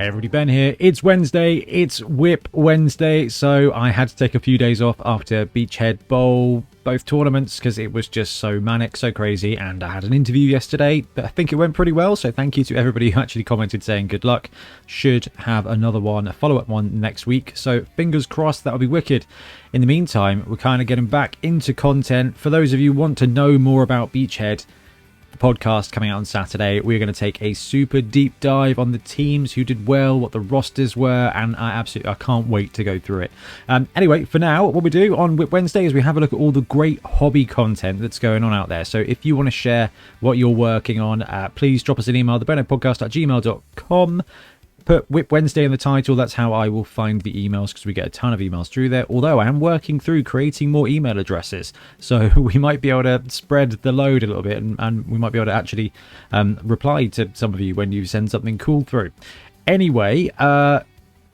everybody, Ben here. It's Wednesday, it's WIP Wednesday, so I had to take a few days off after Beachhead Bowl, both tournaments, because it was just so manic, so crazy, and I had an interview yesterday, but I think it went pretty well, so thank you to everybody who actually commented saying good luck. Should have another one, a follow-up one next week, so fingers crossed that'll be wicked. In the meantime, we're kind of getting back into content. For those of you who want to know more about Beachhead, the podcast coming out on Saturday, we're going to take a super deep dive on the teams who did well, what the rosters were, and I can't wait to go through it. Anyway, for now, what we do on WIP Wednesday is we have a look at all the great hobby content that's going on out there. So if you want to share what you're working on, please drop us an email, thebonheadpodcast@gmail.com. Put WIP Wednesday in the title. That's how I will find the emails, because we get a ton of emails through there. Although I am working through creating more email addresses, so we might be able to spread the load a little bit, and we might be able to actually reply to some of you when you send something cool through. Anyway,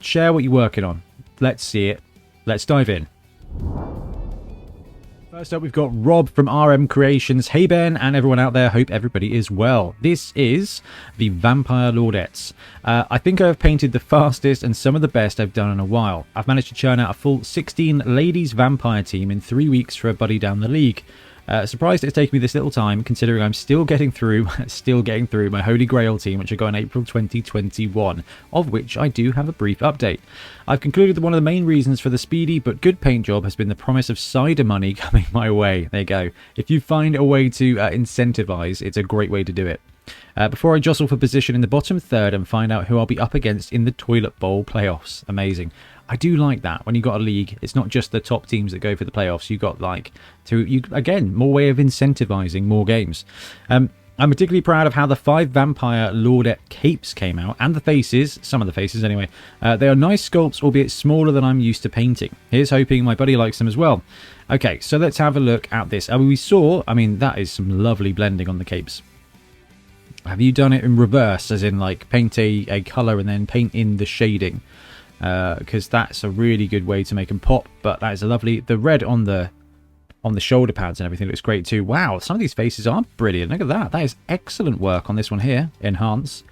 share what you're working on. Let's see it. Let's dive in. First up, we've got Rob from RM Creations. Hey Ben, and everyone out there, hope everybody is well. This is the Vampire Lordettes. I think I've painted the fastest and some of the best I've done in a while. I've managed to churn out a full 16 ladies vampire team in 3 weeks for a buddy down the league. Surprised it's taken me this little time, considering I'm still getting through my Holy Grail team, which I got in April 2021, of which I do have a brief update. I've concluded that one of the main reasons for the speedy but good paint job has been the promise of cider money coming my way. There you go. If you find a way to incentivize, it's a great way to do it. Before I jostle for position in the bottom third and find out who I'll be up against in the Toilet Bowl playoffs. Amazing. I do like that. When you got a league, it's not just the top teams that go for the playoffs. You got again, more way of incentivizing more games. I'm particularly proud of how the 5 Vampire Lordette capes came out, and the faces, some of the faces anyway. They are nice sculpts, albeit smaller than I'm used to painting. Here's hoping my buddy likes them as well. Okay, so let's have a look at this. That is some lovely blending on the capes. Have you done it in reverse, as in like paint a colour and then paint in the shading? Because that's a really good way to make them pop. But that is a lovely, the red on the shoulder pads and everything looks great too. Wow, some of these faces are brilliant. Look at that. That is excellent work on this one here. Enhance.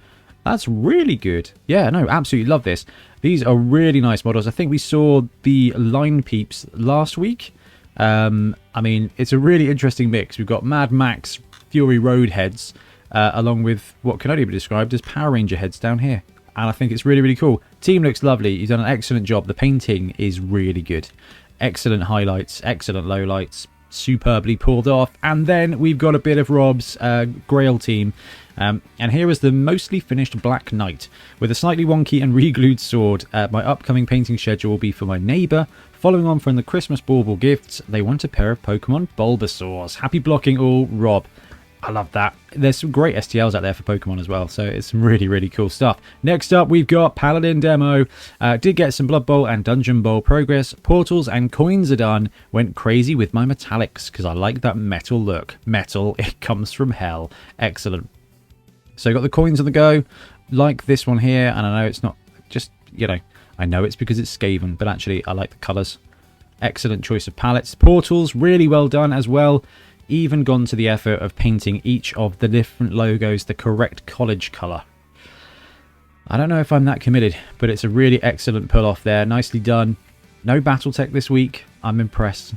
That's really good. Yeah, no, absolutely love this. These are really nice models. I think we saw the line peeps last week. It's a really interesting mix. We've got Mad Max Fury Road heads, along with what can only be described as Power Ranger heads down here. And I think it's really, really cool. Team looks lovely. You've done an excellent job. The painting is really good. Excellent highlights, excellent lowlights, superbly pulled off. And then we've got a bit of Rob's Grail team. And here is the mostly finished Black Knight with a slightly wonky and re-glued sword. My upcoming painting schedule will be for my neighbour. Following on from the Christmas bauble gifts, they want a pair of Pokemon Bulbasaurs. Happy blocking all, Rob. I love that. There's some great STLs out there for Pokemon as well, so it's some really, really cool stuff. Next up, we've got Paladin Demo. Did get some Blood Bowl and Dungeon Bowl progress. Portals and coins are done. Went crazy with my metallics, because I like that metal look. Metal, it comes from hell. Excellent. So got the coins on the go, like this one here, and I know it's not just, I know it's because it's Skaven, but actually I like the colours. Excellent choice of palettes. Portals, really well done as well. Even gone to the effort of painting each of the different logos the correct college colour. I don't know if I'm that committed, but it's a really excellent pull off there. Nicely done. No Battletech this week. I'm impressed.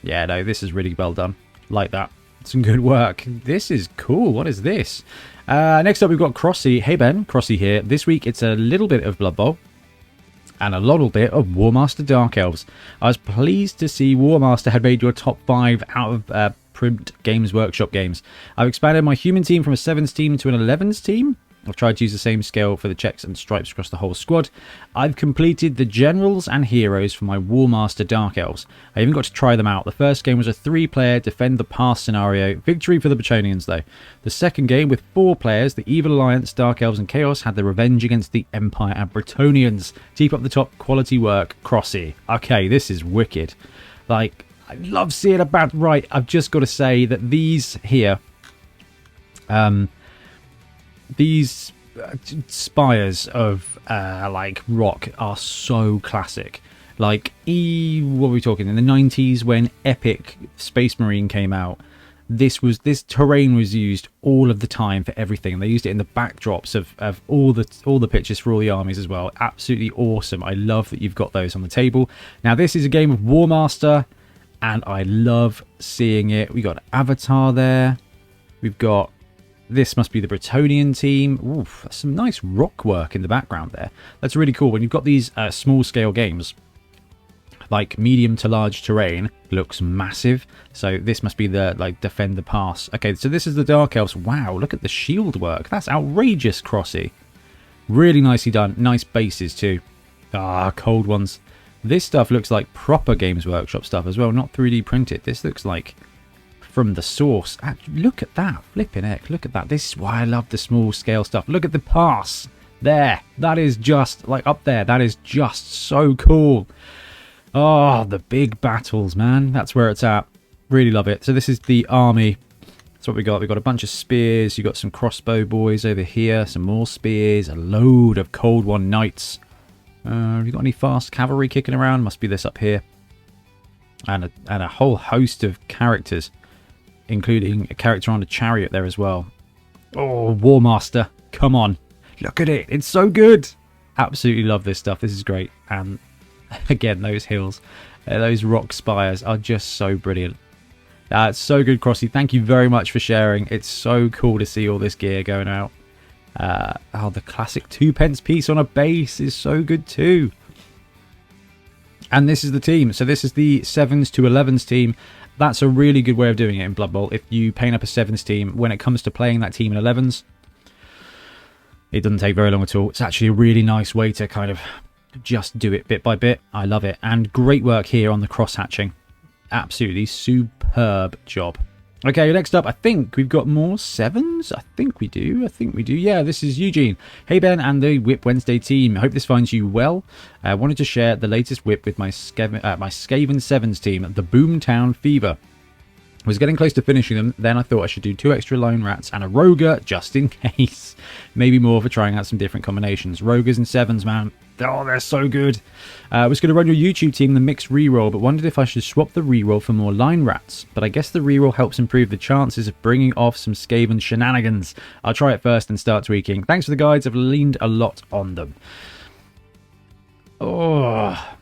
Yeah, no, this is really well done. Like that. Some good work. This is cool. What is this? Next up, we've got Crossy. Hey Ben, Crossy here. This week it's a little bit of Blood Bowl and a little bit of Warmaster Dark Elves. I was pleased to see Warmaster had made your top 5 out of Print Games Workshop games. I've expanded my human team from a 7s team to an 11s team. I've tried to use the same scale for the checks and stripes across the whole squad. I've completed the generals and heroes for my Warmaster Dark Elves. I even got to try them out. The first game was a 3-player defend the pass scenario. Victory for the Bachonians though. The second game with 4 players, the Evil Alliance, Dark Elves and Chaos had the revenge against the Empire and Bretonians. Keep up the top quality work, Crossy. Okay, this is wicked. Like, I love seeing about right. I've just got to say that these here, these spires of like rock are so classic. Like what were we talking in the 90s when Epic Space Marine came out? this terrain was used all of the time for everything. They used it in the backdrops of all the pictures for all the armies as well. Absolutely awesome. I love that you've got those on the table. Now this is a game of War Master, and I love seeing it. We got Avatar there. We've got, this must be the Bretonian team. Oof, that's some nice rock work in the background there. That's really cool when you've got these small scale games. Like medium to large terrain looks massive, so this must be the like defend the pass. Okay, so this is the Dark Elves. Wow, look at the shield work. That's outrageous, Crossy. Really nicely done. Nice bases too. Ah, cold ones. This stuff looks like proper Games Workshop stuff as well, not 3D printed. This looks like from the source. Look at that, flipping heck, look at that. This is why I love the small scale stuff. Look at the pass there. That is just like up there. That is just so cool. Oh, the big battles, man. That's where it's at. Really love it. So this is the army. That's what we got. We've got a bunch of spears. You've got some crossbow boys over here. Some more spears. A load of Cold One knights. Have you got any fast cavalry kicking around? Must be this up here. And a whole host of characters, including a character on a chariot there as well. Oh, War Master. Come on. Look at it. It's so good. Absolutely love this stuff. This is great. And again, those hills, those rock spires are just so brilliant. It's so good, Crossy. Thank you very much for sharing. It's so cool to see all this gear going out. Oh, the classic 2p piece on a base is so good too. And this is the team. So this is the 7s to 11s team. That's a really good way of doing it in Blood Bowl. If you paint up a 7s team, when it comes to playing that team in 11s, it doesn't take very long at all. It's actually a really nice way to kind of just do it bit by bit. I love it. And great work here on the cross hatching. Absolutely superb job. Okay, next up, I think we've got more 7s. I think we do. Yeah, this is Eugene. Hey Ben and the WIP Wednesday team. I hope this finds you well. I wanted to share the latest WIP with my Skaven 7s team, the Boomtown Fever. I was getting close to finishing them, then I thought I should do 2 extra Lone Rats and a Roger just in case. Maybe more for trying out some different combinations. Rogers and 7s, man. Oh, they're so good. I was going to run your YouTube team the mixed reroll, but wondered if I should swap the reroll for more Line Rats. But I guess the reroll helps improve the chances of bringing off some Skaven shenanigans. I'll try it first and start tweaking. Thanks for the guides. I've leaned a lot on them. Oh,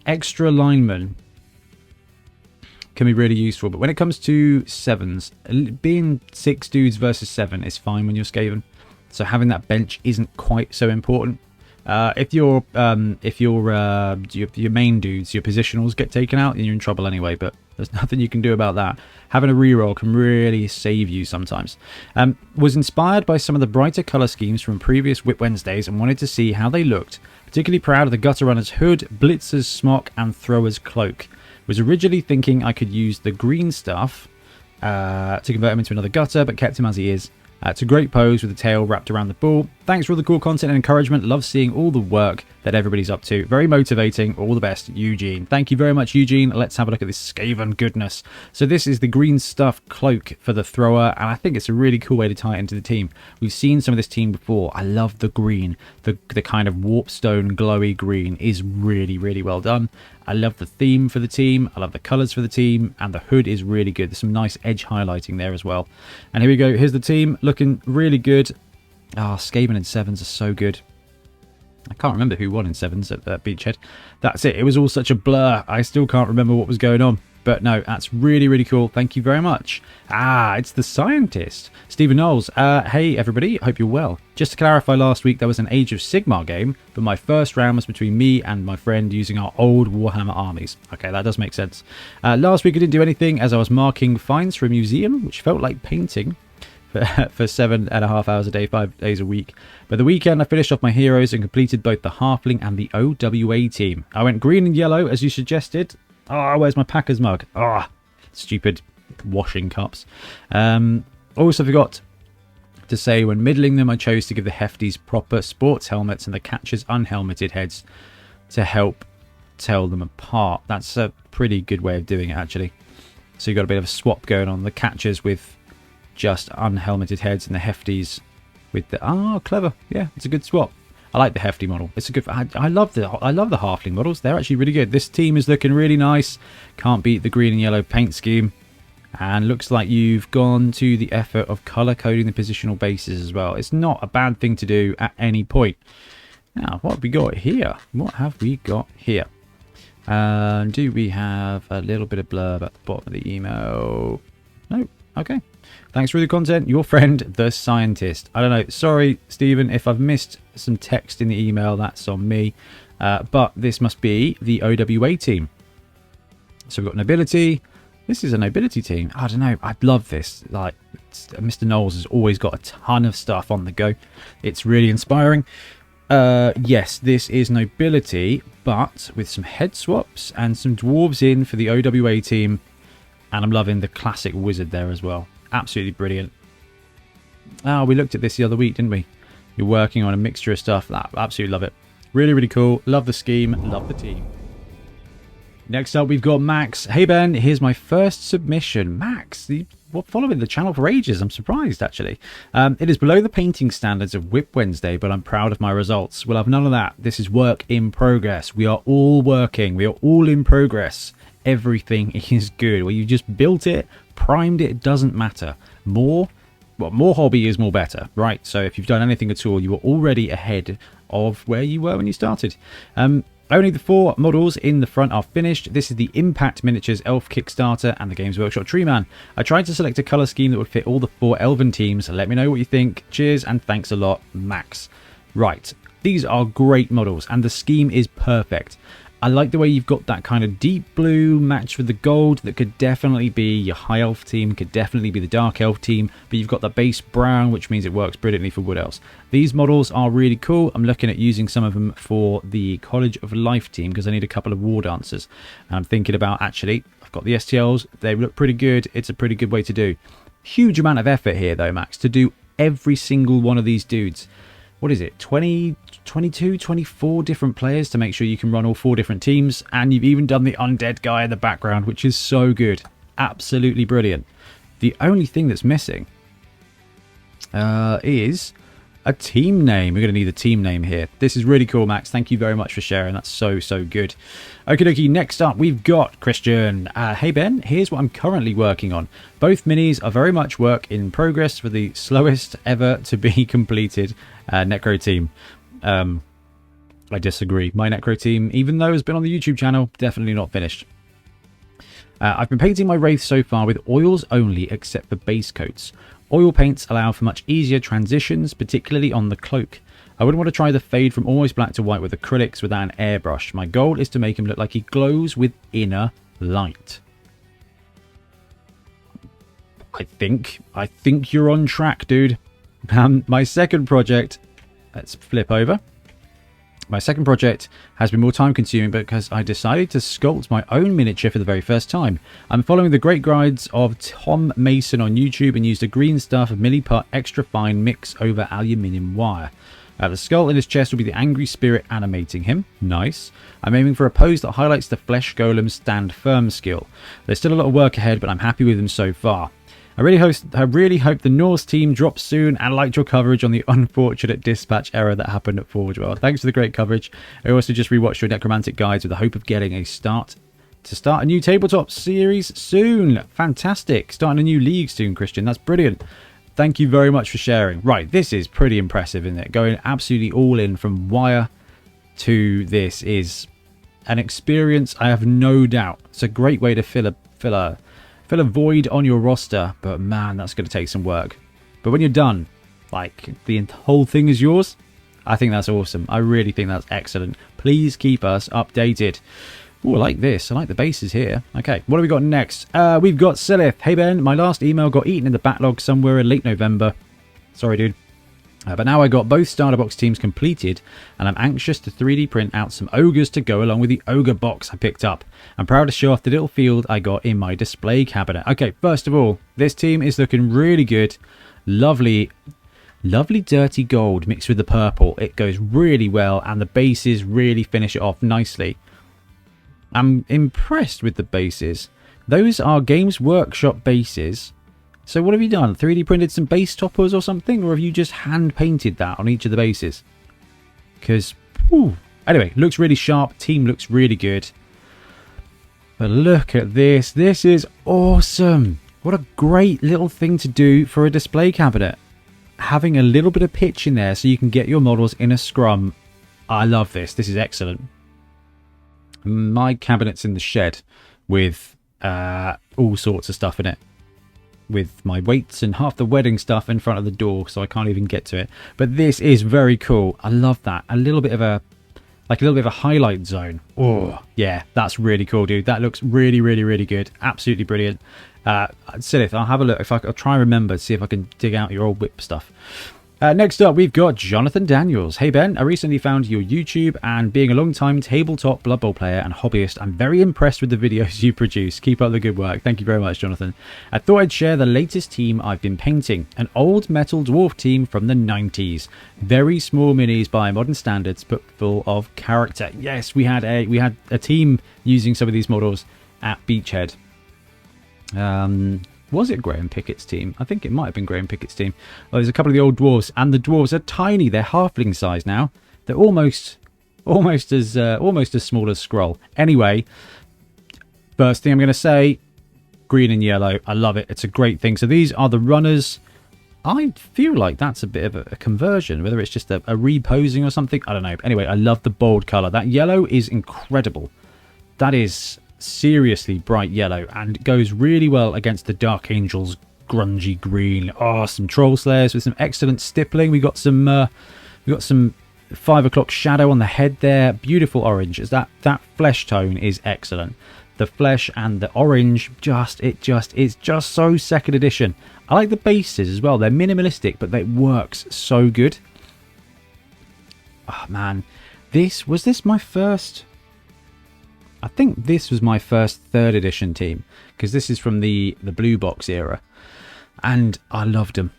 extra linemen can be really useful, but when it comes to 7s, being 6 dudes versus 7 is fine when you're Skaven, so having that bench isn't quite so important. If your main dudes, your positionals get taken out, then you're in trouble anyway, but there's nothing you can do about that. Having a reroll can really save you sometimes. Was inspired by some of the brighter colour schemes from previous WIP Wednesdays and wanted to see how they looked. Particularly proud of the Gutter Runner's hood, Blitzer's smock and Thrower's cloak. Was originally thinking I could use the green stuff to convert him into another gutter, but kept him as he is. It's a great pose with the tail wrapped around the ball. Thanks for all the cool content and encouragement. Love seeing all the work that everybody's up to. Very motivating. All the best, Eugene. Thank you very much, Eugene. Let's have a look at this Skaven goodness. So this is the green stuff cloak for the thrower, and I think it's a really cool way to tie it into the team. We've seen some of this team before. I love the green. The kind of warpstone glowy green is really, really well done. I love the theme for the team. I love the colours for the team, and the hood is really good. There's some nice edge highlighting there as well. And here we go. Here's the team looking really good. Ah, Skaven in 7s are so good. I can't remember who won in 7s at Beachhead. That's it. It was all such a blur. I still can't remember what was going on. But no, that's really, really cool. Thank you very much. Ah, it's the scientist. Stephen Knowles. Hey, everybody. Hope you're well. Just to clarify, last week there was an Age of Sigmar game, but my first round was between me and my friend using our old Warhammer armies. Okay, that does make sense. Last week I didn't do anything as I was marking finds for a museum, which felt like painting for 7.5 hours a day, 5 days a week. But the weekend I finished off my heroes and completed both the Halfling and the OWA team. I went green and yellow as you suggested. Oh, where's my Packers mug? Ah, oh, stupid washing cups. Also forgot to say when middling them I chose to give the Hefties proper sports helmets and the catchers unhelmeted heads to help tell them apart. That's a pretty good way of doing it, actually. So you've got a bit of a swap going on. The catchers with just unhelmeted heads and the Hefties with the... Ah, clever. Yeah, it's a good swap. I like the Hefty model. It's a good... I love the Halfling models. They're actually really good. This team is looking really nice. Can't beat the green and yellow paint scheme. And looks like you've gone to the effort of color coding the positional bases as well. It's not a bad thing to do at any point. Now, what have we got here? What have we got here? Do we have a little bit of blurb at the bottom of the email? No. Okay. Thanks for the content. Your friend, the scientist. I don't know. Sorry, Stephen, if I've missed some text in the email. That's on me. But this must be the OWA team. So we've got nobility. This is a nobility team. I don't know. I love this. Like, Mr. Knowles has always got a ton of stuff on the go. It's really inspiring. Yes, this is nobility, but with some head swaps and some dwarves in for the OWA team. And I'm loving the classic wizard there as well. Absolutely brilliant. Oh, we looked at this the other week, didn't we? You're working on a mixture of stuff. Absolutely love it. Really, really cool. Love the scheme. Love the team. Next up, we've got Max. Hey, Ben, here's my first submission. Max, you've following the channel for ages. I'm surprised, actually. It is below the painting standards of WIP Wednesday, but I'm proud of my results. We'll have none of that. This is work in progress. We are all working. We are all in progress. Everything is good. Well, you just built it, primed it, doesn't matter. More hobby is more better, right? So if you've done anything at all, you were already ahead of where you were when you started. Only the 4 models in the front are finished. This is the Impact Miniatures Elf Kickstarter and the Games Workshop Treeman. I tried to select a colour scheme that would fit all the 4 Elven teams. Let me know what you think. Cheers and thanks a lot, Max. Right, these are great models and the scheme is perfect. I like the way you've got that kind of deep blue matched with the gold. That could definitely be your high elf team, could definitely be the dark elf team, but you've got the base brown, which means it works brilliantly for wood elves. These models are really cool. I'm looking at using some of them for the College of Life team because I need a couple of war dancers. And I'm thinking about, actually, I've got the STLs, they look pretty good. It's a pretty good way to do. Huge amount of effort here though, Max, to do every single one of these dudes. What is it, 20, 22, 24 different players to make sure you can run all 4 different teams. And you've even done the Undead guy in the background, which is so good. Absolutely brilliant. The only thing that's missing is a team name. We're going to need a team name here. This is really cool, Max. Thank you very much for sharing. That's so good. Okie dokie, next up we've got Christian. Hey Ben, here's what I'm currently working on. Both minis are very much work in progress for the slowest ever to be completed Necro team. I disagree. My Necro team, even though it's been on the YouTube channel, definitely not finished. I've been painting my Wraith so far with oils only except for base coats. Oil paints allow for much easier transitions, particularly on the cloak. I wouldn't want to try the fade from almost black to white with acrylics without an airbrush. My goal is to make him look like he glows with inner light. I think you're on track, dude. My second project, let's flip over. My second project has been more time consuming because I decided to sculpt my own miniature for the very first time. I'm following the great guides of Tom Mason on YouTube and used a green stuff milliput extra fine mix over aluminium wire. The skull in his chest will be the angry spirit animating him. Nice. I'm aiming for a pose that highlights the flesh golem's stand firm skill. There's still a lot of work ahead, but I'm happy with him so far. I really hope the Norse team drops soon and liked your coverage on the unfortunate dispatch error that happened at Forge World. Thanks for the great coverage. I also just rewatched your Necromantic guides with the hope of getting a start a new tabletop series soon. Fantastic. Starting a new league soon, Christian. That's brilliant. Thank you very much for sharing. Right, this is pretty impressive, isn't it? Going absolutely all in from wire to this is an experience, I have no doubt. It's a great way to fill a void on your roster, but man, that's going to take some work. But when you're done, like the whole thing is yours, I think that's awesome. I really think that's excellent. Please keep us updated. Oh, I like this. I like the bases here. Okay, what have we got next? We've got Silith. Hey Ben, my last email got eaten in the backlog somewhere in late November. Sorry, dude. But now I got both starter box teams completed, and I'm anxious to 3D print out some ogres to go along with the ogre box I picked up. I'm proud to show off the little field I got in my display cabinet. Okay, first of all, this team is looking really good. Lovely dirty gold mixed with the purple. It goes really well, and the bases really finish it off nicely. I'm impressed with the bases. Those are Games Workshop bases. So what have you done? 3D printed some base toppers or something? Or have you just hand painted that on each of the bases? Because, anyway, looks really sharp. Team looks really good. But look at this. This is awesome. What a great little thing to do for a display cabinet. Having a little bit of pitch in there so you can get your models in a scrum. I love this. This is excellent. My cabinet's in the shed with all sorts of stuff in it. With my weights and half the wedding stuff in front of the door, so I can't even get to it. But this is very cool. I love that. A little bit of a highlight zone. Oh, yeah, that's really cool, dude. That looks really, really, really good. Absolutely brilliant. Silith, I'll have a look. I'll try and remember to see if I can dig out your old WIP stuff. Next up, we've got Jonathan Daniels. Hey Ben, I recently found your YouTube, and being a long-time tabletop Blood Bowl player and hobbyist, I'm very impressed with the videos you produce. Keep up the good work. Thank you very much, Jonathan. I thought I'd share the latest team I've been painting. An old metal dwarf team from the 90s. Very small minis by modern standards, but full of character. Yes, we had a team using some of these models at Beachhead. Was it Graham Pickett's team? I think it might have been Graham Pickett's team. Oh, there's a couple of the old dwarves, and the dwarves are tiny. They're halfling size now. They're almost as small as Skrull. Anyway, first thing I'm going to say, green and yellow. I love it. It's a great thing. So these are the runners. I feel like that's a bit of a conversion, whether it's just a reposing or something. I don't know. Anyway, I love the bold colour. That yellow is incredible. That is seriously bright yellow and goes really well against the Dark Angel's grungy green. Oh, some troll slayers with some excellent stippling. We got some 5 o'clock shadow on the head there. Beautiful orange. That flesh tone is excellent. The flesh and the orange it's just so second edition. I like the bases as well. They're minimalistic, but it works so good. Oh man, was this my first? I think this was my first 3rd edition team, because this is from the blue box era, and I loved them.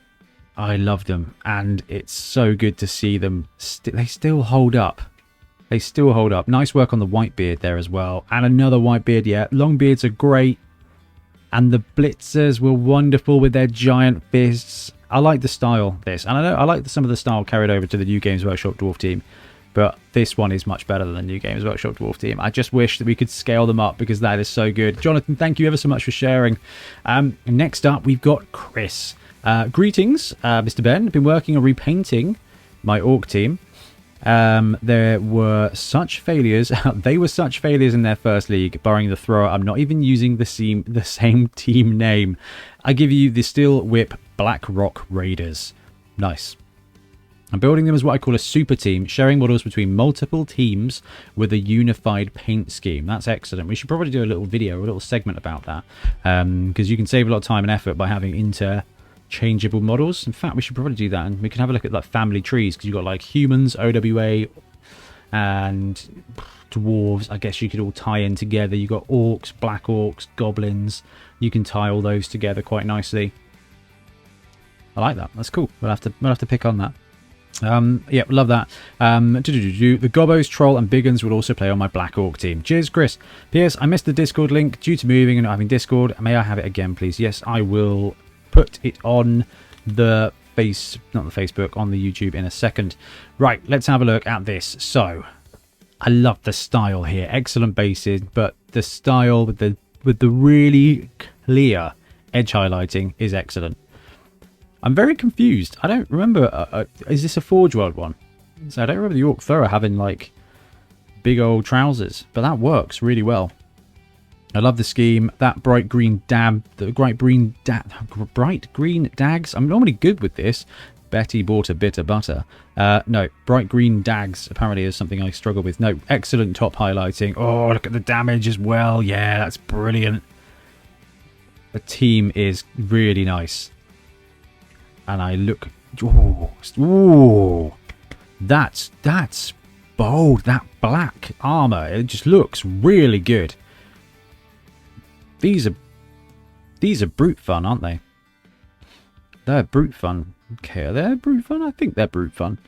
And it's so good to see them. They still hold up. Nice work on the Whitebeard there as well, and another Whitebeard. Yeah, Longbeards are great, and the Blitzers were wonderful with their giant fists. I like the style this, and I like some of the style carried over to the New Games Workshop Dwarf team. But this one is much better than the New Games Workshop Dwarf team. I just wish that we could scale them up, because that is so good. Jonathan, thank you ever so much for sharing. Next up, we've got Chris. Greetings, Mr. Ben. I've been working on repainting my Orc team. There were such failures. They were such failures in their first league, barring the thrower. I'm not even using the same team name. I give you the Steel Whip Black Rock Raiders. Nice. I'm building them as what I call a super team, sharing models between multiple teams with a unified paint scheme. That's excellent. We should probably do a little video, a little segment about that, because you can save a lot of time and effort by having interchangeable models. In fact, we should probably do that, and we can have a look at like family trees, because you've got like humans, OWA, and dwarves. I guess you could all tie in together. You've got orcs, black orcs, goblins. You can tie all those together quite nicely. I like that. That's cool. We'll have to pick on that. Yeah, love that. The Gobbos, Troll and Biggins would also play on my Black Orc team. Cheers, Chris. P.S. I missed the Discord link due to moving and not having Discord. May I have it again, please? Yes, I will put it on the Facebook, on the YouTube in a second. Right, let's have a look at this. So, I love the style here. Excellent bases, but the style with the really clear edge highlighting is excellent. I'm very confused. I don't remember. Is this a Forge World one? So I don't remember the Orc Thrower having like big old trousers, but that works really well. I love the scheme. That bright green dags. I'm normally good with this. Betty bought a bit of butter. No, bright green dags apparently is something I struggle with. No, excellent top highlighting. Oh, look at the damage as well. Yeah, that's brilliant. The team is really nice. And I look, ooh, that's bold. That black armor, it just looks really good. These are brute fun, aren't they? They're brute fun. Okay, are they brute fun? I think they're brute fun.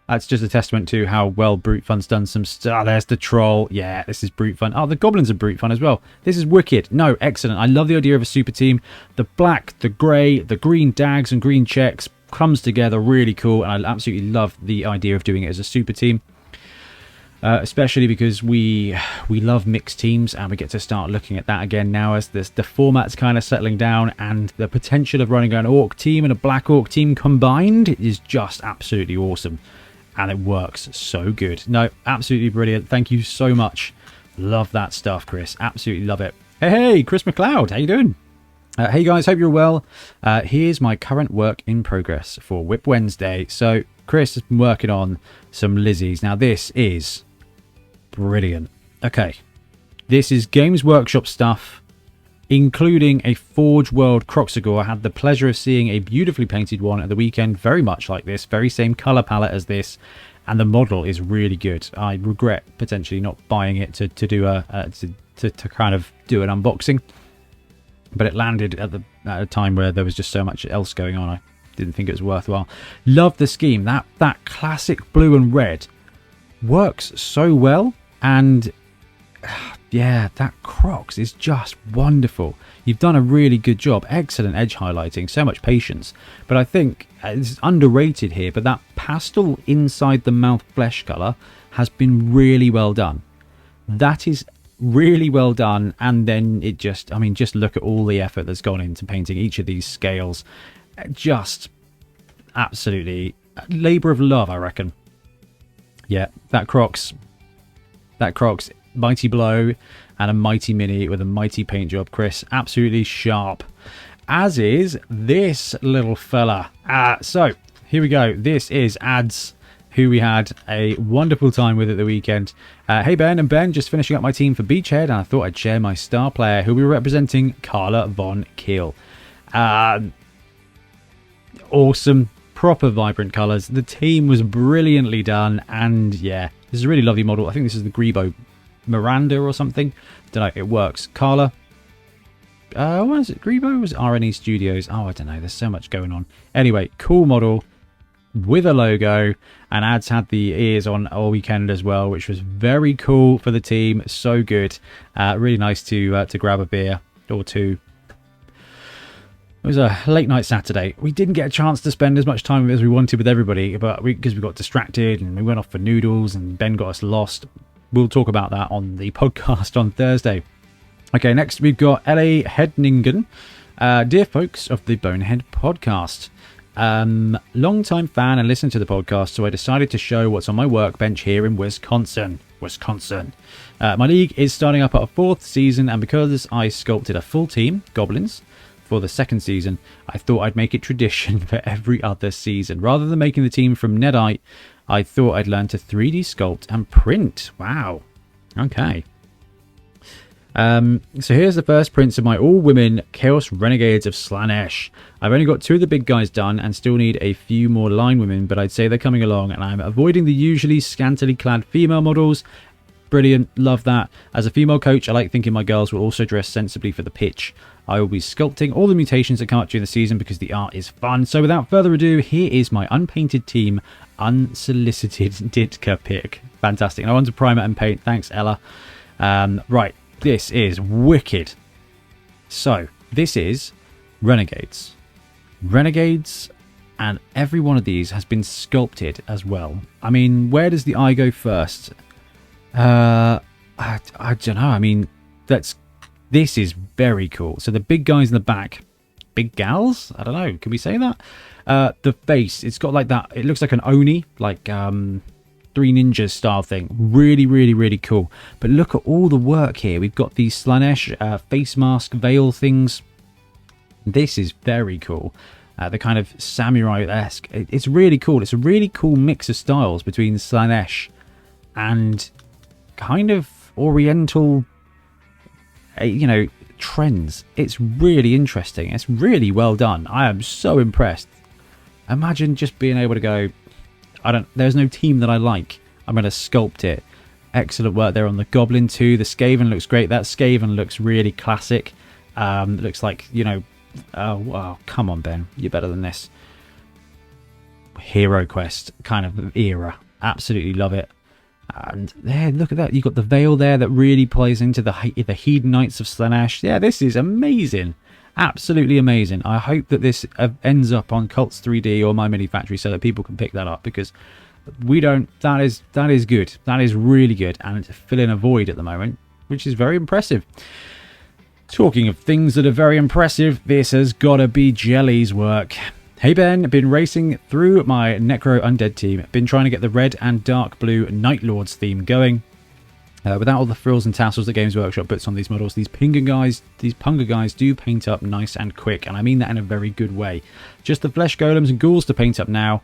That's just a testament to how well Brute Fun's done some stuff. Oh, there's the troll. Yeah, this is Brute Fun. Oh, the goblins are Brute Fun as well. This is wicked. No, excellent. I love the idea of a super team. The black, the grey, the green dags and green checks comes together really cool. And I absolutely love the idea of doing it as a super team. especially because we love mixed teams, and we get to start looking at that again now as the format's kind of settling down, and the potential of running an orc team and a black orc team combined is just absolutely awesome, and it works so good. No, absolutely brilliant. Thank you so much. Love that stuff, Chris. Absolutely love it. Hey, Chris McLeod, how you doing? Hey guys, hope you're well. Here's my current work in progress for WIP Wednesday. So Chris has been working on some Lizzies. Now this is brilliant. Okay, this is Games Workshop stuff, including a Forge World Croxagore. I had the pleasure of seeing a beautifully painted one at the weekend, very much like this, very same colour palette as this, and the model is really good. I regret potentially not buying it to do to kind of do an unboxing. But it landed at a time where there was just so much else going on. I didn't think it was worthwhile. Love the scheme. That classic blue and red works so well. And yeah, that Crocs is just wonderful. You've done a really good job. Excellent edge highlighting. So much patience. But I think it's underrated here. But that pastel inside the mouth flesh colour has been really well done. That is really well done. And then it just, I mean, just look at all the effort that's gone into painting each of these scales. Just absolutely labour of love, I reckon. Yeah, that Crocs mighty blow and a mighty mini with a mighty paint job, Chris. Absolutely sharp, as is this little fella. So here we go. This is Ads, who we had a wonderful time with at the weekend. Hey Ben, and Ben, just finishing up my team for Beachhead, and I thought I'd share my star player, who will be representing Carla von Kiel. Awesome, proper vibrant colours. The team was brilliantly done, and yeah, this is a really lovely model. I think this is the Grebo Miranda or something. Don't know, it works. Carla, what is it? Grebo was RNE Studios. Oh, I don't know, there's so much going on. Anyway, cool model with a logo, and Ads had the ears on all weekend as well, which was very cool for the team. So good. Really nice to grab a beer or two. It was a late night Saturday. We didn't get a chance to spend as much time as we wanted with everybody, but because we got distracted and we went off for noodles and Ben got us lost. We'll talk about that on the podcast on Thursday. Okay, next we've got Ellie Hedningen. Dear folks of the Bonehead podcast. Long-time fan and listen to the podcast, so I decided to show what's on my workbench here in Wisconsin. My league is starting up at a 4th season, and because I sculpted a full team, Goblins, for the 2nd season, I thought I'd make it tradition for every other season. Rather than making the team from Nedite, I thought I'd learn to 3D sculpt and print. Wow. Okay. So here's the first prints of my all-women Chaos Renegades of Slaanesh. I've only got 2 of the big guys done and still need a few more line women, but I'd say they're coming along, and I'm avoiding the usually scantily clad female models. Brilliant, love that. As a female coach, I like thinking my girls will also dress sensibly for the pitch. I will be sculpting all the mutations that come up during the season because the art is fun. So without further ado, here is my unpainted team unsolicited Ditka pick. Fantastic. And I want to primer and paint. Thanks, Ella. Right. This is wicked. So, this is Renegades. Renegades, and every one of these has been sculpted as well. I mean, where does the eye go first? I don't know. I mean, this is very cool. So the big guys in the back, big gals? I don't know. Can we say that? The face, it's got like that. It looks like an Oni, like Three Ninjas style thing. Really, really, really cool. But look at all the work here. We've got these Slaanesh face mask veil things. This is very cool. The kind of samurai-esque. It's really cool. It's a really cool mix of styles between Slaanesh and kind of oriental, you know, trends. It's really interesting. It's really well done. I am so impressed. Imagine just being able to go, there's no team that I like. I'm going to sculpt it. Excellent work there on the Goblin too. The Skaven looks great. That Skaven looks really classic. Looks like, you know, oh, wow, come on, Ben. You're better than this. Hero Quest kind of era. Absolutely love it. And there, look at that. You've got the veil there that really plays into the Hedonites of Slaanesh. Yeah, this is amazing. Absolutely amazing. I hope that this ends up on Cults 3D or My Mini Factory so that people can pick that up, because We don't. That is good. That is really good. And to fill in a void at the moment, which is very impressive. Talking of things that are very impressive, this has got to be Jelly's work. Hey Ben, been racing through my Necro Undead team. Been trying to get the red and dark blue Night Lords theme going. Without all the frills and tassels that Games Workshop puts on these models, these Punga guys do paint up nice and quick, and I mean that in a very good way. Just the flesh golems and ghouls to paint up now.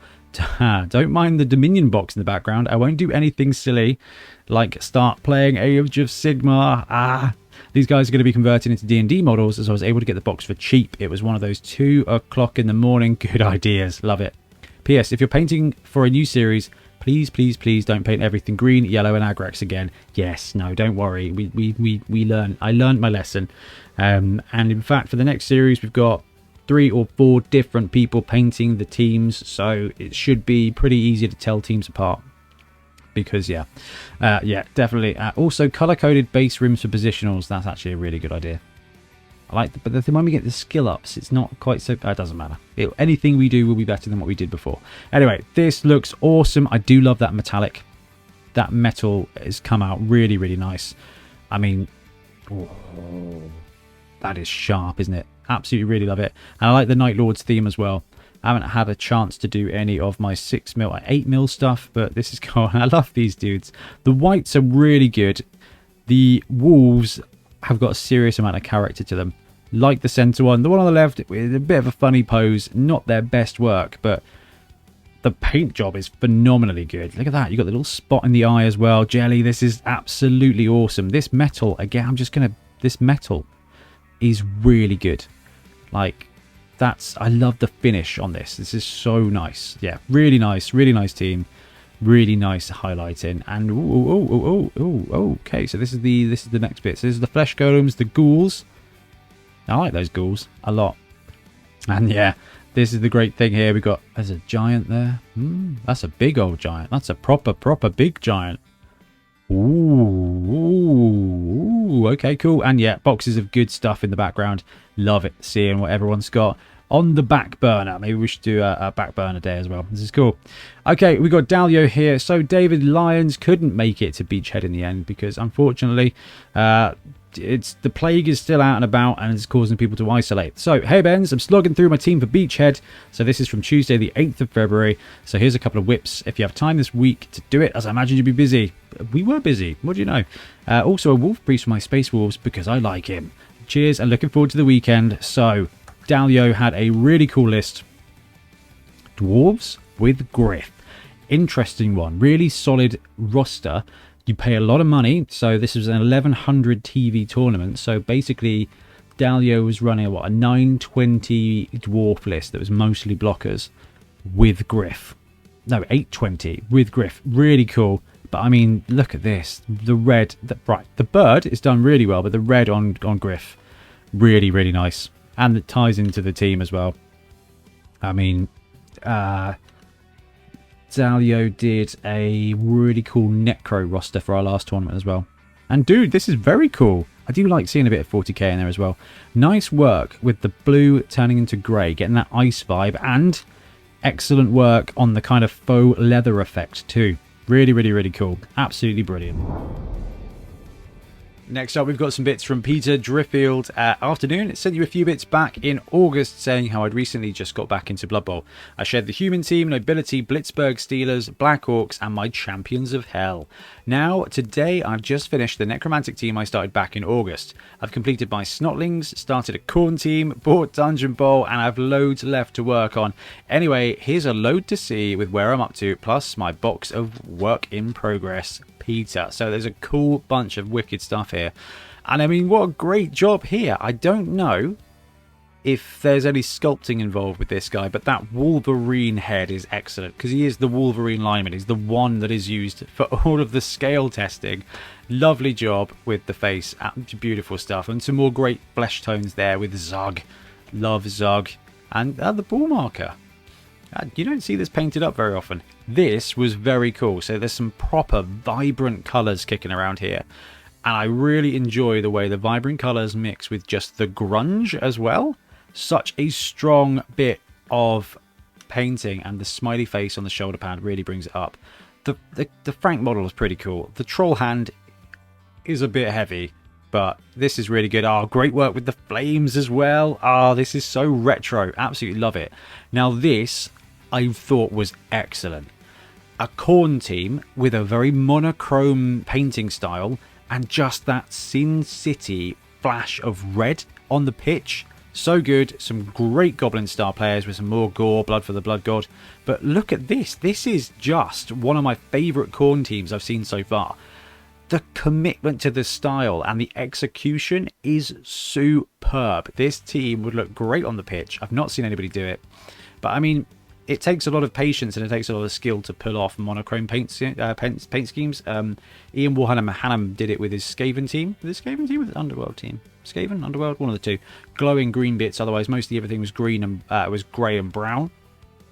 Don't mind the Dominion box in the background. I won't do anything silly, like start playing Age of Sigmar. These guys are going to be converted into D&D models, as I was able to get the box for cheap. It was one of those 2 o'clock in the morning good ideas. Love it. P.S. If you're painting for a new series, please, please, please don't paint everything green, yellow, and Agrax again. Yes, no, don't worry. We learn. I learned my lesson. And in fact, for the next series, we've got 3 or 4 different people painting the teams, so it should be pretty easy to tell teams apart. Because yeah, definitely. Also, color-coded base rims for positionals. That's actually a really good idea. I like but the thing when we get the skill ups, it's not quite so. It doesn't matter. Anything we do will be better than what we did before. Anyway, this looks awesome. I do love that metallic. That metal has come out really, really nice. I mean, that is sharp, isn't it? Absolutely, really love it. And I like the Night Lords theme as well. I haven't had a chance to do any of my 6mm or 8mm stuff, but this is cool. I love these dudes. The whites are really good. The wolves have got a serious amount of character to them. Like the center one. The one on the left with a bit of a funny pose. Not their best work, but the paint job is phenomenally good. Look at that. You've got the little spot in the eye as well. Jelly, this is absolutely awesome. This metal, again, this metal is really good. Like, I love the finish on this. This is so nice. Yeah, really nice team. Really nice highlighting. And okay, so this is the next bit. So this is the flesh golems, the ghouls. I like those ghouls a lot. And yeah, this is the great thing here. There's a giant there. That's a big old giant. That's a proper big giant. Ooh, okay, cool. And yeah, boxes of good stuff in the background. Love it, seeing what everyone's got on the back burner. Maybe we should do a back burner day as well. This is cool. Okay, we got Dalio here. So David Lyons couldn't make it to Beachhead in the end because unfortunately the plague is still out and about and it's causing people to isolate. So hey Benz, I'm slogging through my team for Beachhead. So this is from Tuesday the 8th of February. So here's a couple of whips if you have time this week to do it, as I imagine you'd be busy. We were busy, what do you know? Also a wolf priest for my space wolves because I like him. Cheers and looking forward to the weekend. So Dalio had a really cool list. Dwarves with Griff. Interesting one. Really solid roster. You pay a lot of money. So this was an 1100 TV tournament. So basically Dalio was running a 920 dwarf list that was mostly blockers with Griff. No, 820 with Griff. Really cool. But I mean, look at this. The red. The bird is done really well, but the red on Griff. Really, really nice. And it ties into the team as well. I mean, Dalio did a really cool Necro roster for our last tournament as well. And dude, this is very cool. I do like seeing a bit of 40k in there as well. Nice work with the blue turning into grey, getting that ice vibe. And excellent work on the kind of faux leather effect too. Really, really, really cool. Absolutely brilliant. Next up, we've got some bits from Peter Driffield. Afternoon, sent you a few bits back in August saying how I'd recently just got back into Blood Bowl. I shared the Human Team, Nobility, Blitzburg Steelers, Black Orcs, and my Champions of Hell. Now, today, I've just finished the Necromantic team I started back in August. I've completed my Snotlings, started a Khorne team, bought Dungeon Bowl, and I've loads left to work on. Anyway, here's a load to see with where I'm up to, plus my box of work in progress. Peter. So there's a cool bunch of wicked stuff here. And I mean, what a great job here. I don't know if there's any sculpting involved with this guy, but that Wolverine head is excellent because he is the Wolverine lineman. He's the one that is used for all of the scale testing. Lovely job with the face. Beautiful stuff. And some more great flesh tones there with Zug. Love Zug. And the ball marker. You don't see this painted up very often. This was very cool. So there's some proper vibrant colours kicking around here. And I really enjoy the way the vibrant colours mix with just the grunge as well. Such a strong bit of painting and the smiley face on the shoulder pad really brings it up. The Frank model is pretty cool. The troll hand is a bit heavy, but this is really good. Oh, great work with the flames as well. Oh, this is so retro. Absolutely love it. Now this I thought was excellent. A Khorne team with a very monochrome painting style and just that Sin City flash of red on the pitch. So good. Some great Goblin star players with some more gore, blood for the blood god. But look at this. This is just one of my favourite Khorne teams I've seen so far. The commitment to the style and the execution is superb. This team would look great on the pitch. I've not seen anybody do it. But I mean, it takes a lot of patience and it takes a lot of skill to pull off monochrome paint schemes. Ian Warhammer did it with his Skaven team. With his Skaven team? With his Underworld team? Skaven? Underworld? One of the two. Glowing green bits. Otherwise, mostly everything was green and was grey and brown.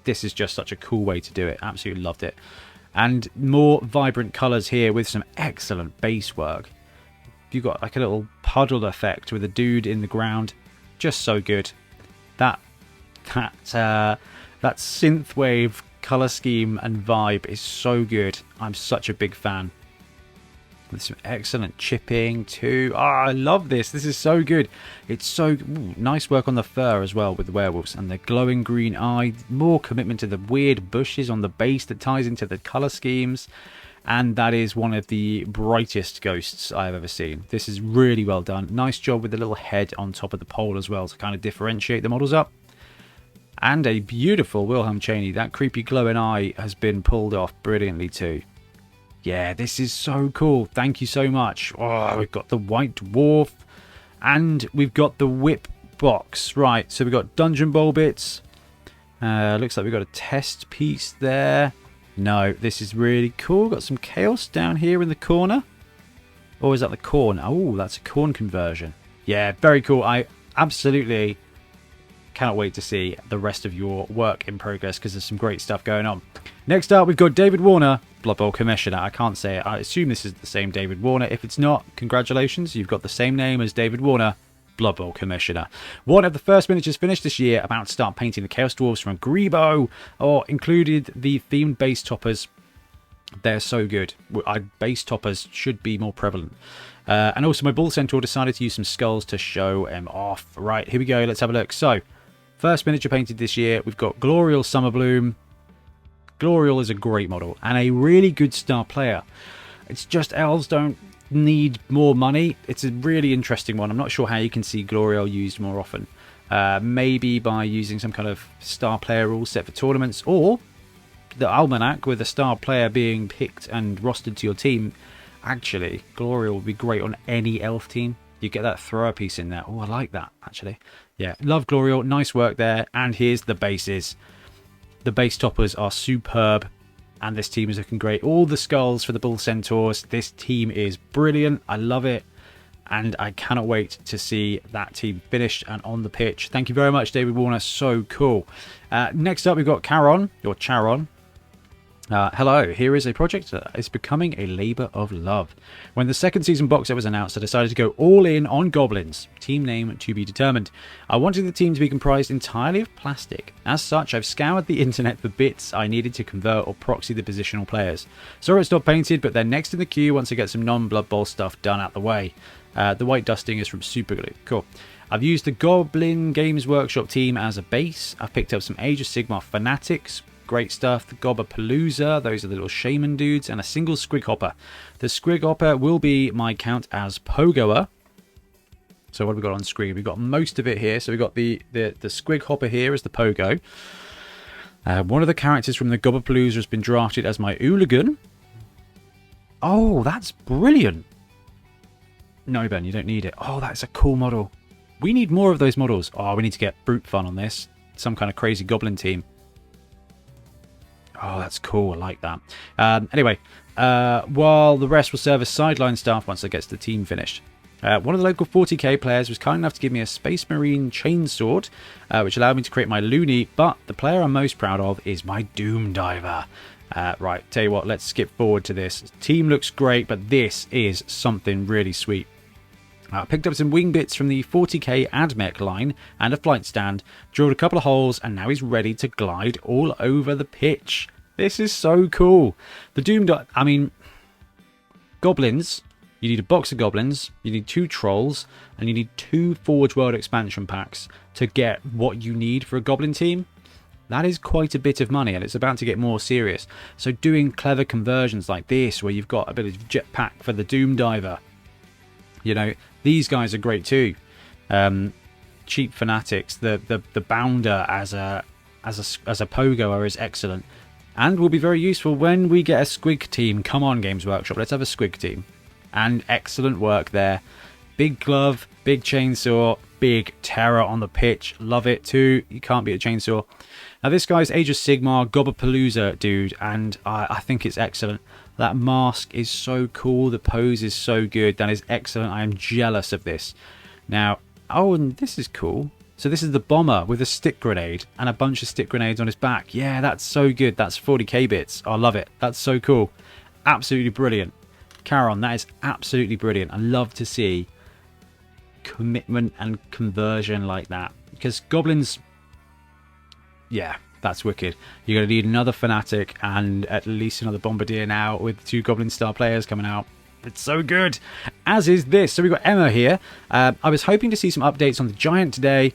This is just such a cool way to do it. Absolutely loved it. And more vibrant colours here with some excellent base work. You've got like a little puddle effect with a dude in the ground. Just so good. That synthwave colour scheme and vibe is so good. I'm such a big fan. With some excellent chipping too. Oh, I love this. This is so good. It's so nice work on the fur as well with the werewolves and the glowing green eye. More commitment to the weird bushes on the base that ties into the colour schemes. And that is one of the brightest ghosts I've ever seen. This is really well done. Nice job with the little head on top of the pole as well to kind of differentiate the models up. And a beautiful Wilhelm Chaney. That creepy glowing eye has been pulled off brilliantly too. Yeah, this is so cool. Thank you so much. Oh, we've got the White Dwarf. And we've got the WIP box. Right, so we've got Dungeon Bowl bits. Looks like we've got a test piece there. No, this is really cool. Got some chaos down here in the corner. Or is that the Khorne? Oh, that's a Khorne conversion. Yeah, very cool. I absolutely cannot wait to see the rest of your work in progress because there's some great stuff going on. Next up, we've got David Warner, Blood Bowl Commissioner. I can't say it. I assume this is the same David Warner. If it's not, congratulations. You've got the same name as David Warner, Blood Bowl Commissioner. One of the first miniatures finished this year, about to start painting the Chaos Dwarves from Grebo, or included the themed base toppers. They're so good. Base toppers should be more prevalent. And also my Bull Centaur decided to use some skulls to show him off. Right, here we go. Let's have a look. So, first miniature painted this year, we've got Glorial Summerbloom. Glorial is a great model and a really good star player. It's just elves don't need more money. It's a really interesting one. I'm not sure how you can see Glorial used more often. Maybe by using some kind of star player rule set for tournaments, or the almanac with a star player being picked and rostered to your team. Actually, Glorial would be great on any elf team. You get that thrower piece in there. Oh, I like that, actually. Yeah, love Glorial. Nice work there. And here's the bases. The base toppers are superb. And this team is looking great. All the skulls for the Bull Centaurs. This team is brilliant. I love it. And I cannot wait to see that team finished and on the pitch. Thank you very much, David Warner. So cool. Next up, we've got Charon. Hello, here is a project that is becoming a labour of love. When the second season box set was announced, I decided to go all in on goblins. Team name to be determined. I wanted the team to be comprised entirely of plastic. As such, I've scoured the internet for bits I needed to convert or proxy the positional players. Sorry it's not painted, but they're next in the queue once I get some non-Blood Bowl stuff done out the way. The white dusting is from Superglue. Cool. I've used the Goblin Games Workshop team as a base. I've picked up some Age of Sigmar Fanatics. Great stuff. The Gobberpalooza, those are the little shaman dudes, and a single Squighopper. The Squighopper will be my count as Pogoer. So what have we got on screen? We've got most of it here. So we've got the Squighopper here as the Pogo. One of the characters from the Gobberpalooza has been drafted as my Hooligan. Oh, that's brilliant. No, Ben, you don't need it. Oh, that's a cool model. We need more of those models. Oh, we need to get Brute Fun on this. Some kind of crazy goblin team. Oh, that's cool. I like that. Anyway, while the rest will serve as sideline staff once it gets the team finished. One of the local 40k players was kind enough to give me a Space Marine chainsword, which allowed me to create my Looney, but the player I'm most proud of is my Doom Diver. Right, tell you what, let's skip forward to this. Team looks great, but this is something really sweet. Picked up some wing bits from the 40k AdMech line and a flight stand, drilled a couple of holes, and now he's ready to glide all over the pitch. This is so cool. The Doom, I mean, goblins, you need a box of goblins, you need 2 trolls, and you need 2 Forge World expansion packs to get what you need for a goblin team. That is quite a bit of money, and it's about to get more serious. So doing clever conversions like this, where you've got a bit of jetpack for the Doom Diver, you know, these guys are great too. Cheap Fanatics, the Bounder as a pogoer is excellent, and will be very useful when we get a squig team. Come on, Games Workshop, let's have a squig team. And excellent work there. Big glove, big chainsaw, big terror on the pitch. Love it too. You can't beat a chainsaw. Now this guy's Age of Sigmar Gobapalooza dude, and I think it's excellent. That mask is so cool. The pose is so good. That is excellent. I am jealous of this. Now, oh, and this is cool. So this is the bomber with a stick grenade and a bunch of stick grenades on his back. Yeah, that's so good. That's 40k bits. I love it. That's so cool. Absolutely brilliant. Charon, that is absolutely brilliant. I love to see commitment and conversion like that, because goblins, yeah, that's wicked. You're going to need another Fanatic and at least another Bombardier now, with 2 Goblin Star players coming out. It's so good, as is this. So we've got Emma here. I was hoping to see some updates on the Giant today,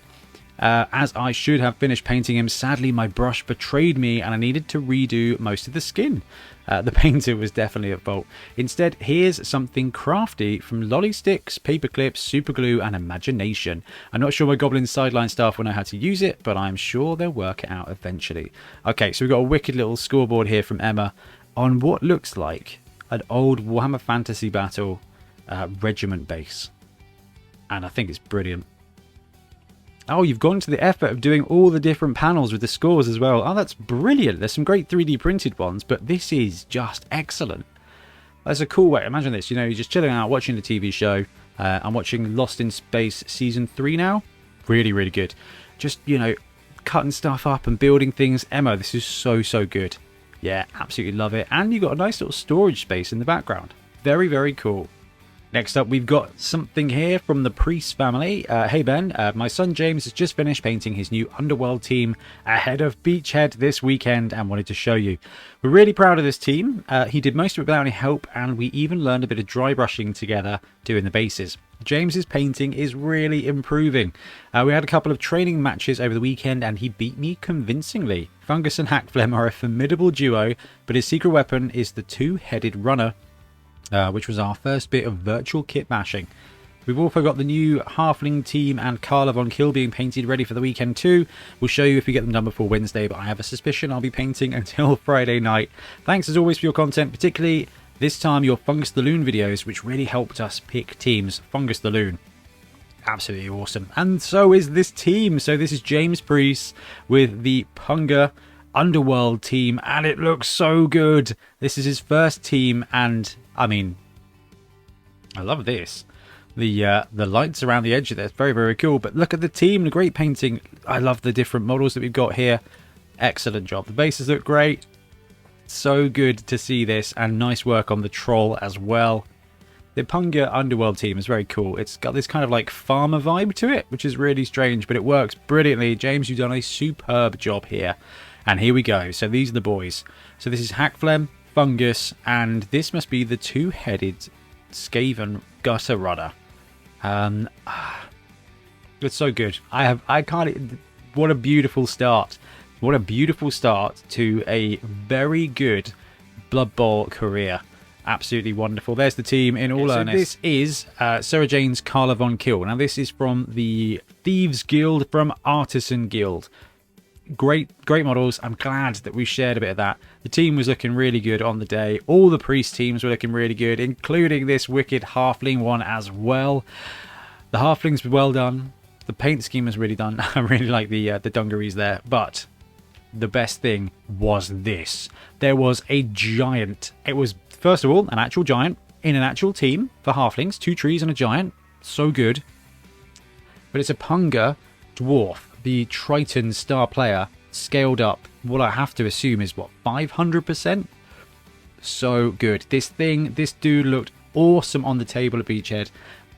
as I should have finished painting him. Sadly, my brush betrayed me and I needed to redo most of the skin. The painter was definitely at fault. Instead, here's something crafty from lolly sticks, paper clips, super glue, and imagination. I'm not sure my Goblin sideline staff will know how to use it, but I'm sure they'll work it out eventually. Okay, so we've got a wicked little scoreboard here from Emma on what looks like an old Warhammer Fantasy Battle regiment base. And I think it's brilliant. Oh, you've gone to the effort of doing all the different panels with the scores as well. Oh, that's brilliant. There's some great 3D printed ones, but this is just excellent. That's a cool way. Imagine this, you know, you're just chilling out, watching the TV show. I'm watching Lost in Space Season 3 now. Really, really good. Just, you know, cutting stuff up and building things. Emma, this is so, so good. Yeah, absolutely love it. And you've got a nice little storage space in the background. Very, very cool. Next up, we've got something here from the Priest family. Hey Ben, my son James has just finished painting his new Underworld team ahead of Beachhead this weekend and wanted to show you. We're really proud of this team. He did most of it without any help, and we even learned a bit of dry brushing together doing the bases. James's painting is really improving. We had a couple of training matches over the weekend and he beat me convincingly. Fungus and Hackflem are a formidable duo, but his secret weapon is the 2-headed runner, which was our first bit of virtual kit bashing. We've also got the new Halfling team and Carla Von Kill being painted ready for the weekend too. We'll show you if we get them done before Wednesday, but I have a suspicion I'll be painting until Friday night. Thanks as always for your content, particularly this time your Fungus the Loon videos, which really helped us pick teams. Fungus the Loon, absolutely awesome. And so is this team. So this is James Priest with the Punga Underworld team, and it looks so good. This is his first team, and I mean, I love this. The lights around the edge of that's very, very cool. But look at the team, the great painting. I love the different models that we've got here. Excellent job. The bases look great. So good to see this, and nice work on the troll as well. The Punga Underworld team is very cool. It's got this kind of like farmer vibe to it, which is really strange, but it works brilliantly. James, you've done a superb job here. And here we go. So these are the boys. So this is Hackflem, Fungus, and this must be the 2-headed Skaven Gutter Runner. It's so good. I can't. What a beautiful start. What a beautiful start to a very good Blood Bowl career. Absolutely wonderful. There's the team in all earnest. This is Sarah Jane's Carla Von Kill. Now this is from the Thieves Guild from Artisan Guild. Great models. I'm glad that we shared a bit of that. The team was looking really good on the day. All the priest teams were looking really good, including this wicked halfling one as well. The halflings were well done. The paint scheme was really done. I really like the dungarees there. But the best thing was this. There was a giant. It was, first of all, an actual giant in an actual team for halflings. 2 trees and a giant. So good. But it's a Punga Dwarf. The Triton star player scaled up. What I have to assume is, what, 500%? So good. This dude looked awesome on the table at Beachhead.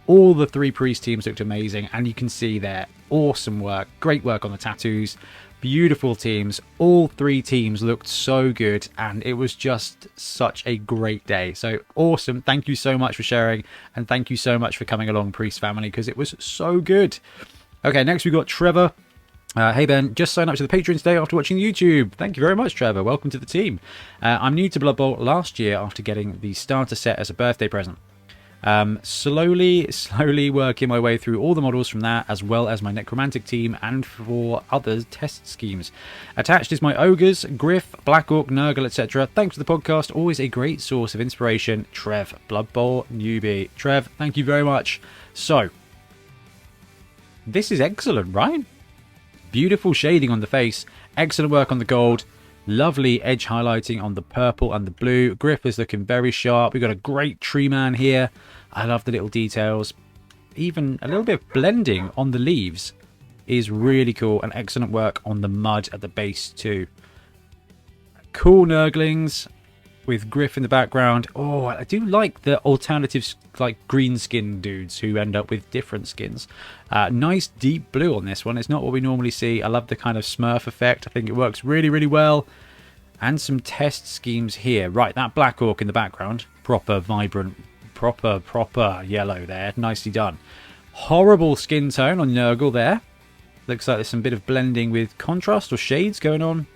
All the 3 priest teams looked amazing, and you can see there, awesome work, great work on the tattoos, beautiful teams. All 3 teams looked so good, and it was just such a great day. So awesome. Thank you so much for sharing, and thank you so much for coming along, Priest family, because it was so good. Okay, next we got Trevor. Hey Ben, just signed up to the Patreon today after watching YouTube. Thank you very much, Trevor. Welcome to the team. I'm new to Blood Bowl last year after getting the starter set as a birthday present. Slowly working my way through all the models from that, as well as my necromantic team and for other test schemes. Attached is my ogres, Griff, Black Orc, Nurgle, etc. Thanks for the podcast, always a great source of inspiration. Trev, Blood Bowl newbie. Trev, thank you very much. So, this is excellent, right? Beautiful shading on the face, excellent work on the gold, lovely edge highlighting on the purple and the blue. Griff is looking very sharp. We've got a great tree man here. I love the little details. Even a little bit of blending on the leaves is really cool, and excellent work on the mud at the base too. Cool Nurglings with Griff in the background. Oh, I do like the alternatives, like green skin dudes who end up with different skins. Nice deep blue on this one. It's not what we normally see. I love the kind of Smurf effect. I think it works really, really well. And some test schemes here. Right, that Black Orc in the background. Proper vibrant, proper yellow there. Nicely done. Horrible skin tone on Nurgle there. Looks like there's some bit of blending with contrast or shades going on.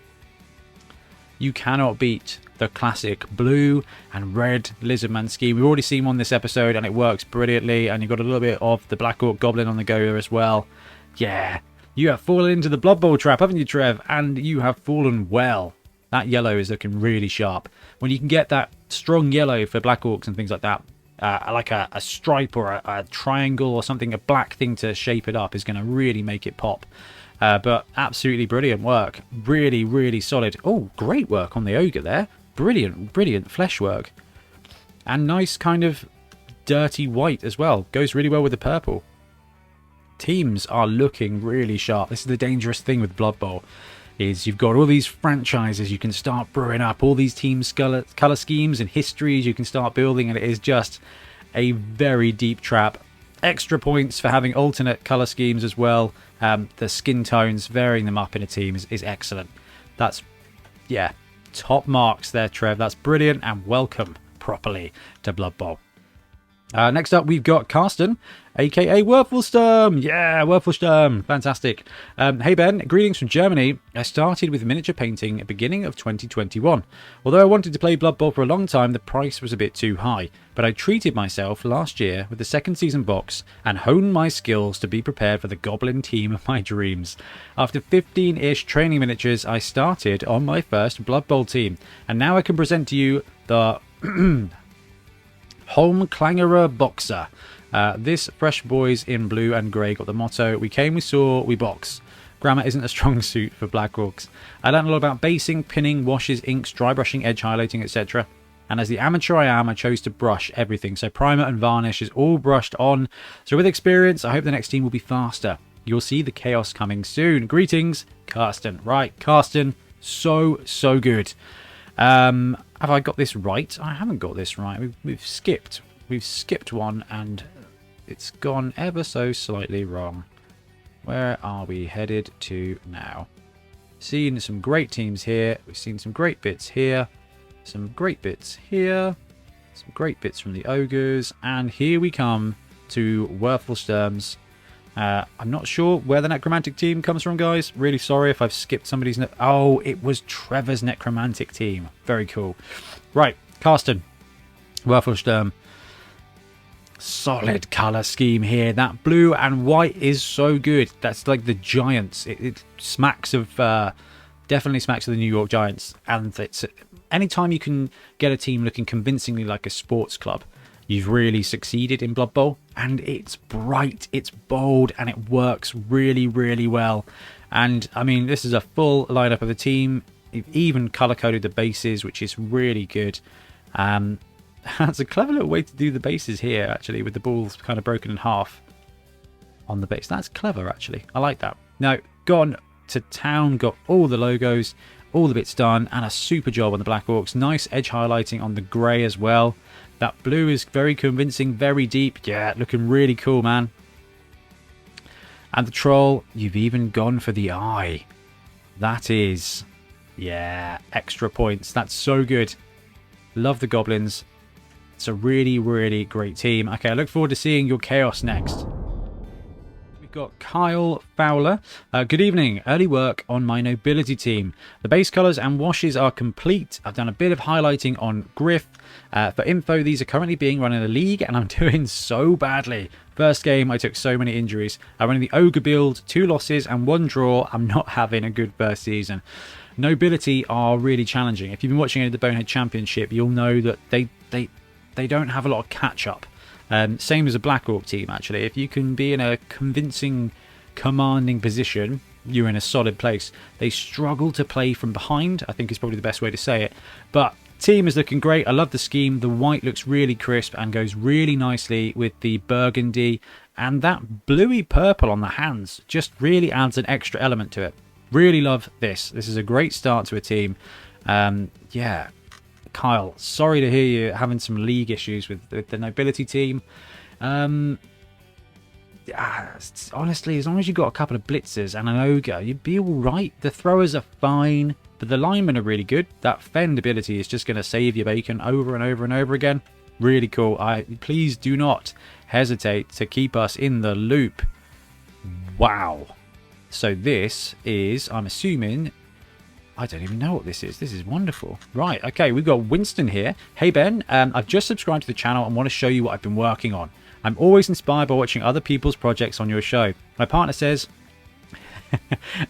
You cannot beat the classic blue and red Lizardman scheme. We've already seen one this episode, and it works brilliantly. And you've got a little bit of the Black Orc Goblin on the go there as well. Yeah, you have fallen into the Blood Bowl trap, haven't you, Trev? And you have fallen well. That yellow is looking really sharp. When you can get that strong yellow for Black Orcs and things like that, like a stripe or a triangle or something, a black thing to shape it up is going to really make it pop. But absolutely brilliant work. Really, really solid. Oh, great work on the ogre there. Brilliant flesh work. And nice kind of dirty white as well. Goes really well with the purple. Teams are looking really sharp. This is the dangerous thing with Blood Bowl, is you've got all these franchises you can start brewing up, all these teams, colour schemes and histories you can start building, and it is just a very deep trap. Extra points for having alternate colour schemes as well. The skin tones, varying them up in a team is excellent. That's, yeah, top marks there, Trev. That's brilliant, and welcome properly to Blood Bowl. Next up, we've got Karsten, aka Werfelsturm. Yeah, Werfelsturm. Fantastic. Hey Ben, greetings from Germany. I started with miniature painting at the beginning of 2021. Although I wanted to play Blood Bowl for a long time, the price was a bit too high. But I treated myself last year with the second season box and honed my skills to be prepared for the Goblin team of my dreams. After 15-ish training miniatures, I started on my first Blood Bowl team. And now I can present to you the Holmklangerer Boxer. This fresh boys in blue and grey got the motto, we came, we saw, we box. Grammar isn't a strong suit for Black Orcs. I learned a lot about basing, pinning, washes, inks, dry brushing, edge highlighting, etc. And as the amateur I am, I chose to brush everything. So primer and varnish is all brushed on. So with experience, I hope the next team will be faster. You'll see the chaos coming soon. Greetings, Karsten. Right, Karsten, so good. Have I got this right? I haven't got this right. We've skipped one, and it's gone ever so slightly wrong. Where are we headed to now? Seen some great teams here. We've seen some great bits here. Some great bits here. Some great bits from the ogres. And here we come to Werfelsturms. I'm not sure where the necromantic team comes from, guys. Really sorry if I've skipped somebody's... Oh, it was Trevor's necromantic team. Very cool. Right, Karsten. Werfelsturm. Solid colour scheme here. That blue and white is so good. That's like the Giants. It smacks of... definitely smacks of the New York Giants. And it's... Anytime you can get a team looking convincingly like a sports club, you've really succeeded in Blood Bowl. And it's bright, it's bold, and it works really, really well. And, I mean, this is a full lineup of the team. You've even colour-coded the bases, which is really good. That's a clever little way to do the bases here, actually, with the balls kind of broken in half on the base. That's clever, actually. I like that. Now, gone to town, got all the logos, all the bits done, and a super job on the Black Orcs. Nice edge highlighting on the grey as well. That blue is very convincing, very deep. Yeah, looking really cool, man. And the troll, you've even gone for the eye. That is, yeah, extra points. That's so good. Love the goblins. It's a really, really great team. Okay, I look forward to seeing your chaos next. We've got Kyle Fowler. Good evening. Early work on my nobility team. The base colours and washes are complete. I've done a bit of highlighting on Griff. For info, these are currently being run in a league and I'm doing so badly. First game, I took so many injuries. I'm running the Ogre build, 2 losses and 1 draw. I'm not having a good first season. Nobility are really challenging. If you've been watching any of the Bonehead Championship, you'll know that they don't have a lot of catch-up. Same as a Black Orc team, actually. If you can be in a convincing, commanding position, you're in a solid place. They struggle to play from behind, I think is probably the best way to say it. But team is looking great. I love the scheme. The white looks really crisp and goes really nicely with the burgundy. And that bluey purple on the hands just really adds an extra element to it. Really love this. This is a great start to a team. Yeah. Kyle, sorry to hear you having some league issues with the nobility team. Honestly, as long as you've got a couple of blitzers and an ogre, you'd be all right. The throwers are fine, but the linemen are really good. That fend ability is just going to save your bacon over and over and over again. Really cool. Please do not hesitate to keep us in the loop. Wow. So this is, I'm assuming, I don't even know what this is. This is wonderful. Right, okay, we've got Winston here. Hey Ben, I've just subscribed to the channel and want to show you what I've been working on. I'm always inspired by watching other people's projects on your show. My partner says,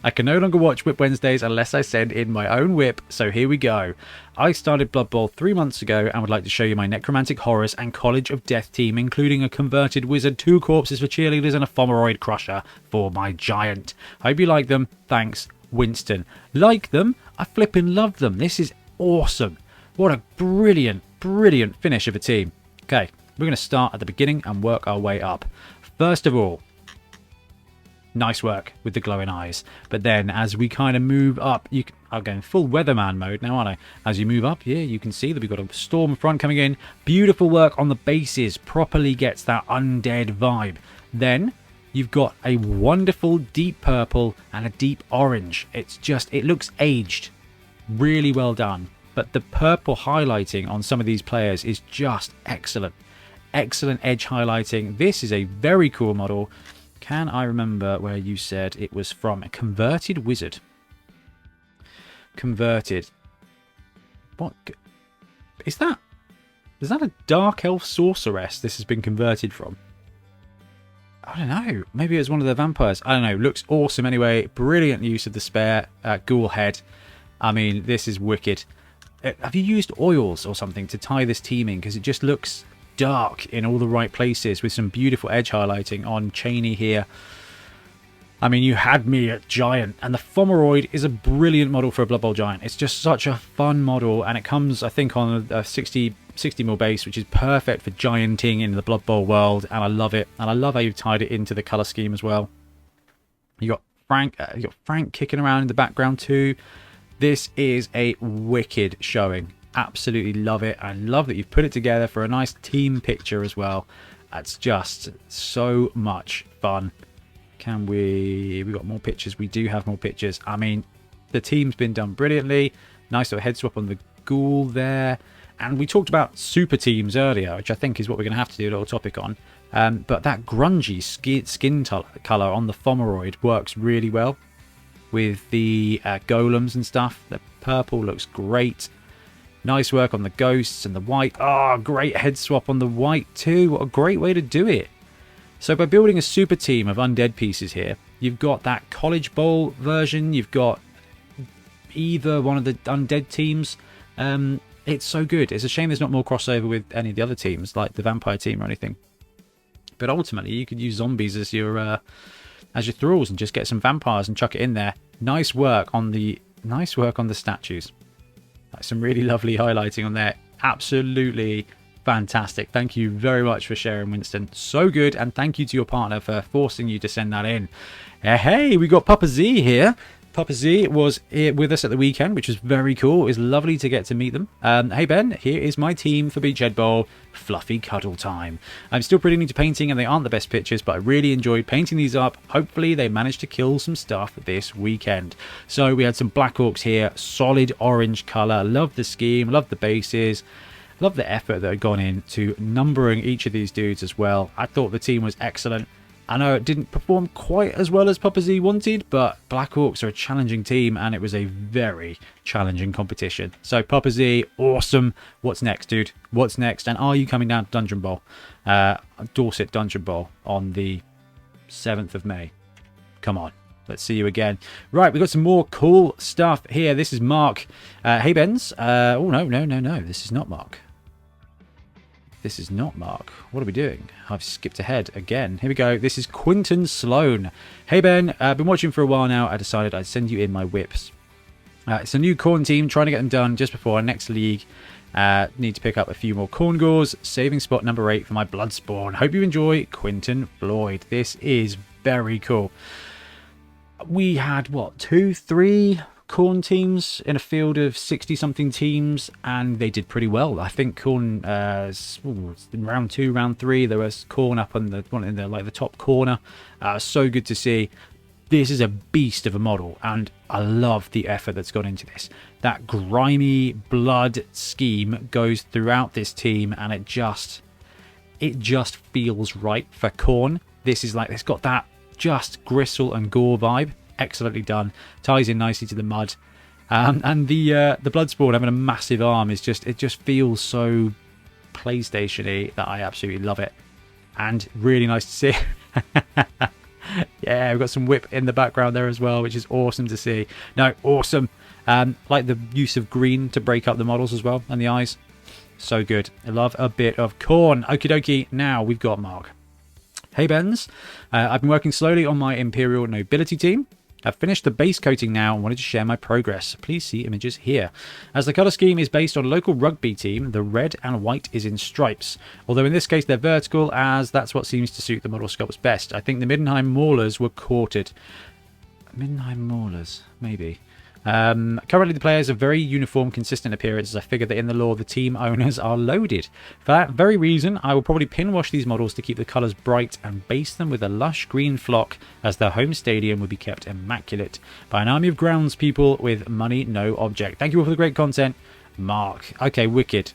I can no longer watch WIP Wednesdays unless I send in my own WIP, so here we go. I started Blood Bowl 3 months ago and would like to show you my Necromantic Horrors and College of Death team, including a converted wizard, 2 corpses for cheerleaders, and a Fomeroid crusher for my giant. Hope you like them. Thanks, Winston. Like them? I flipping love them. This is awesome. What a brilliant, brilliant finish of a team. Okay, we're going to start at the beginning and work our way up. First of all, nice work with the glowing eyes. But then as we kind of move up, I'm going full weatherman mode now, aren't I? As you move up, yeah, you can see that we've got a storm front coming in. Beautiful work on the bases. Properly gets that undead vibe. Then you've got a wonderful deep purple and a deep orange. It looks aged. Really well done. But the purple highlighting on some of these players is just excellent. Excellent edge highlighting. This is a very cool model. Can I remember where you said it was from? A converted wizard. Converted. What is that? Is that a dark elf sorceress this has been converted from? I don't know. Maybe it was one of the vampires. I don't know. Looks awesome anyway. Brilliant use of the spare ghoul head. I mean, this is wicked. Have you used oils or something to tie this team in? Because it just looks dark in all the right places with some beautiful edge highlighting on Cheney here. I mean, you had me at giant, and the Fomeroid is a brilliant model for a Blood Bowl giant. It's just such a fun model, and it comes, I think, on a 60mm base, which is perfect for gianting in the Blood Bowl world, and I love it. And I love how you've tied it into the color scheme as well. You got Frank kicking around in the background too. This is a wicked showing. Absolutely love it. I love that you've put it together for a nice team picture as well. That's just so much fun. We got more pictures. We do have more pictures. I mean, the team's been done brilliantly. Nice little head swap on the ghoul there. And we talked about super teams earlier, which I think is what we're going to have to do a little topic on. But that grungy skin color on the Fomeroid works really well with the golems and stuff. The purple looks great. Nice work on the ghosts and the white. Oh, great head swap on the white too. What a great way to do it. So by building a super team of undead pieces here, you've got that College Bowl version. You've got either one of the undead teams. It's so good. It's a shame there's not more crossover with any of the other teams, like the vampire team or anything. But ultimately, you could use zombies as your thralls and just get some vampires and chuck it in there. Nice work on the statues. Like some really lovely highlighting on there. Absolutely fantastic. Thank you very much for sharing, Winston. So good, and thank you to your partner for forcing you to send that in. Hey, we got Papa Z here. Papa Z was here with us at the weekend, which was very cool. It was lovely to get to meet them. Hey Ben, here is my team for Beachhead Bowl. Fluffy cuddle time. I'm still pretty new to painting and they aren't the best pictures, but I really enjoyed painting these up. Hopefully they managed to kill some stuff this weekend. So we had some Black Orcs here, solid orange colour. Love the scheme, love the bases. Love the effort that had gone into numbering each of these dudes as well. I thought the team was excellent. I know it didn't perform quite as well as Papa Z wanted, but Black Orcs are a challenging team and it was a very challenging competition. So Papa Z, awesome. What's next, dude? What's next? And are you coming down to Dungeon Bowl? Dorset Dungeon Bowl on the 7th of May. Come on. Let's see you again. Right, we've got some more cool stuff here. This is Mark. Hey, Benz. Oh, no. This is not Mark. This is not Mark. What are we doing? I've skipped ahead again. Here we go. This is Quinton Sloan. Hey, Ben. I've been watching for a while now. I decided I'd send you in my whips. It's a new corn team. Trying to get them done just before our next league. Need to pick up a few more corn gores. Saving spot number 8 for my Bloodspawn. Hope you enjoy Quinton Floyd. This is very cool. We had, what, 2-3 corn teams in a field of 60-something teams, and they did pretty well. I think corn, in round 2, round 3, there was corn up on the one in the the top corner. So good to see. This is a beast of a model, and I love the effort that's gone into this. That grimy blood scheme goes throughout this team, and it just feels right for corn. This is it's got that just gristle and gore vibe. Excellently done. Ties in nicely to the mud. And the Bloodspawn having a massive arm is it just feels so PlayStation-y that I absolutely love it. And really nice to see. Yeah, we've got some WIP in the background there as well, which is awesome to see. No, awesome. Like the use of green to break up the models as well, and the eyes. So good. I love a bit of corn. Okie dokie. Now we've got Mark. Hey, Benz. I've been working slowly on my Imperial Nobility team. I've finished the base coating now and wanted to share my progress. Please see images here. As the colour scheme is based on a local rugby team, the red and white is in stripes. Although in this case they're vertical, as that's what seems to suit the model sculpts best. I think the Middenheim Maulers were quartered. Middenheim Maulers? Maybe. Currently the players have very uniform, consistent appearance, as I figure that in the lore the team owners are loaded. For that very reason, I will probably pin wash these models to keep the colours bright and base them with a lush green flock, as their home stadium would be kept immaculate by an army of groundspeople with money no object. Thank you all for the great content, Mark. Okay, wicked.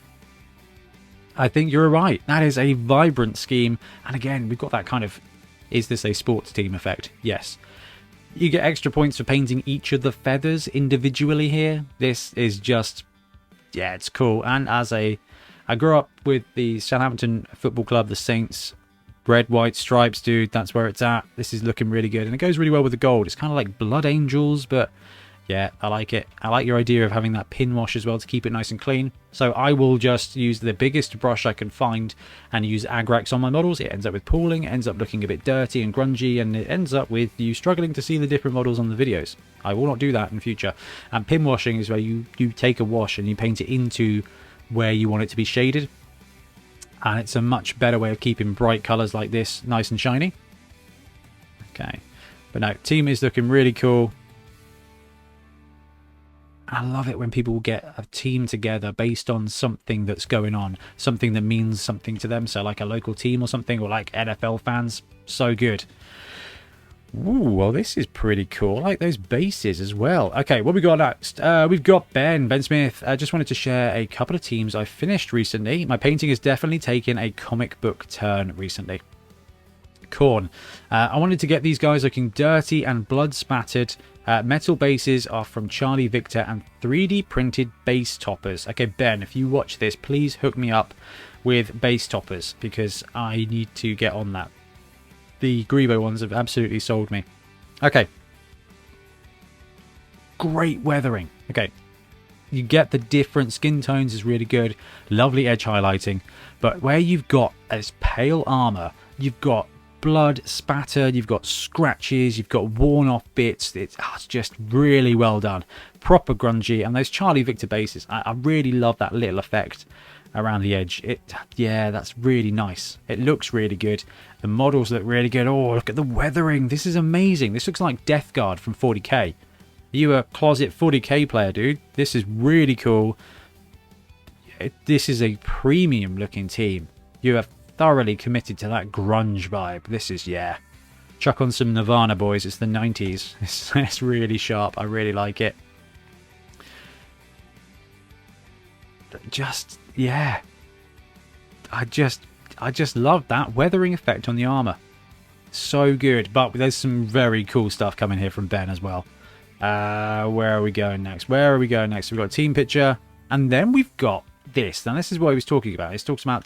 I think you're right. That is a vibrant scheme, and again we've got that kind of, is this a sports team effect? Yes. You get extra points for painting each of the feathers individually here. This is just, yeah, it's cool. And I grew up with the Southampton Football Club, the Saints, red, white stripes, dude. That's where it's at. This is looking really good. And it goes really well with the gold. It's kind of like Blood Angels, but yeah, I like it. I like your idea of having that pin wash as well to keep it nice and clean. So I will just use the biggest brush I can find and use Agrax on my models. It ends up with pooling, it ends up looking a bit dirty and grungy, and it ends up with you struggling to see the different models on the videos. I will not do that in future. And pin washing is where you take a wash and you paint it into where you want it to be shaded. And it's a much better way of keeping bright colours like this nice and shiny. Okay. But no, team is looking really cool. I love it when people get a team together based on something that's going on, something that means something to them. So like a local team or something, or like NFL fans. So good. Ooh, well, this is pretty cool. I like those bases as well. Okay, what we got next? We've got Ben Smith. I just wanted to share a couple of teams I finished recently. My painting has definitely taken a comic book turn recently. Corn. I wanted to get these guys looking dirty and blood spattered. Metal bases are from Charlie Victor and 3D printed base toppers. Okay, Ben, if you watch this, please hook me up with base toppers because I need to get on that. The Grebo ones have absolutely sold me. Okay. Great weathering. Okay. You get the different skin tones is really good. Lovely edge highlighting. But where you've got this pale armor, you've got blood spattered, you've got scratches, you've got worn off bits. It's just really well done. Proper grungy. And those Charlie Victor bases, I really love that little effect around the edge. Yeah, that's really nice. It looks really good. The models look really good. Oh, look at the weathering. This is amazing. This looks like Death Guard from 40k. You a closet 40k player, dude. This is really cool. This is a premium looking team. You are thoroughly committed to that grunge vibe. This is, yeah. Chuck on some Nirvana, boys. It's the 90s. It's really sharp. I really like it. Just, yeah. I just love that weathering effect on the armor. So good. But there's some very cool stuff coming here from Ben as well. Where are we going next? We've got a team picture. And then we've got this. Now, this is what he was talking about. He talks about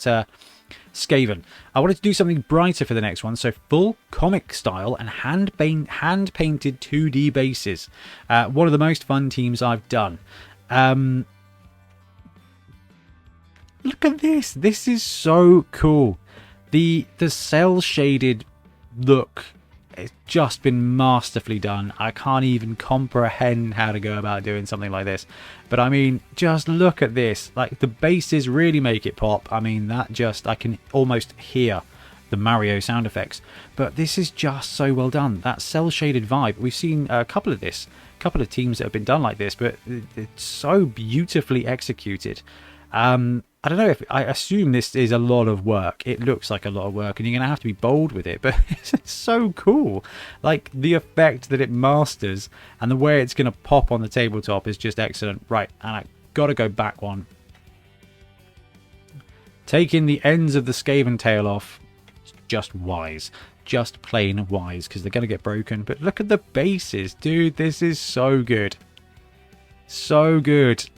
Skaven. I wanted to do something brighter for the next one. So full comic style and hand-painted 2D bases. One of the most fun teams I've done. Look at this. This is so cool. The cell shaded look, it's just been masterfully done. I can't even comprehend how to go about doing something like this. But I mean, just look at this. Like, the bases really make it pop. I mean, I can almost hear the Mario sound effects. But this is just so well done. That cell shaded vibe. We've seen a couple of teams that have been done like this, but it's so beautifully executed. I don't know, I assume this is a lot of work. It looks like a lot of work, and you're going to have to be bold with it, but it's so cool. Like, the effect that it masters and the way it's going to pop on the tabletop is just excellent. Right, and I got to go back one. Taking the ends of the Skaven tail off, just wise. Just plain wise, because they're going to get broken. But look at the bases, dude. This is so good. So good.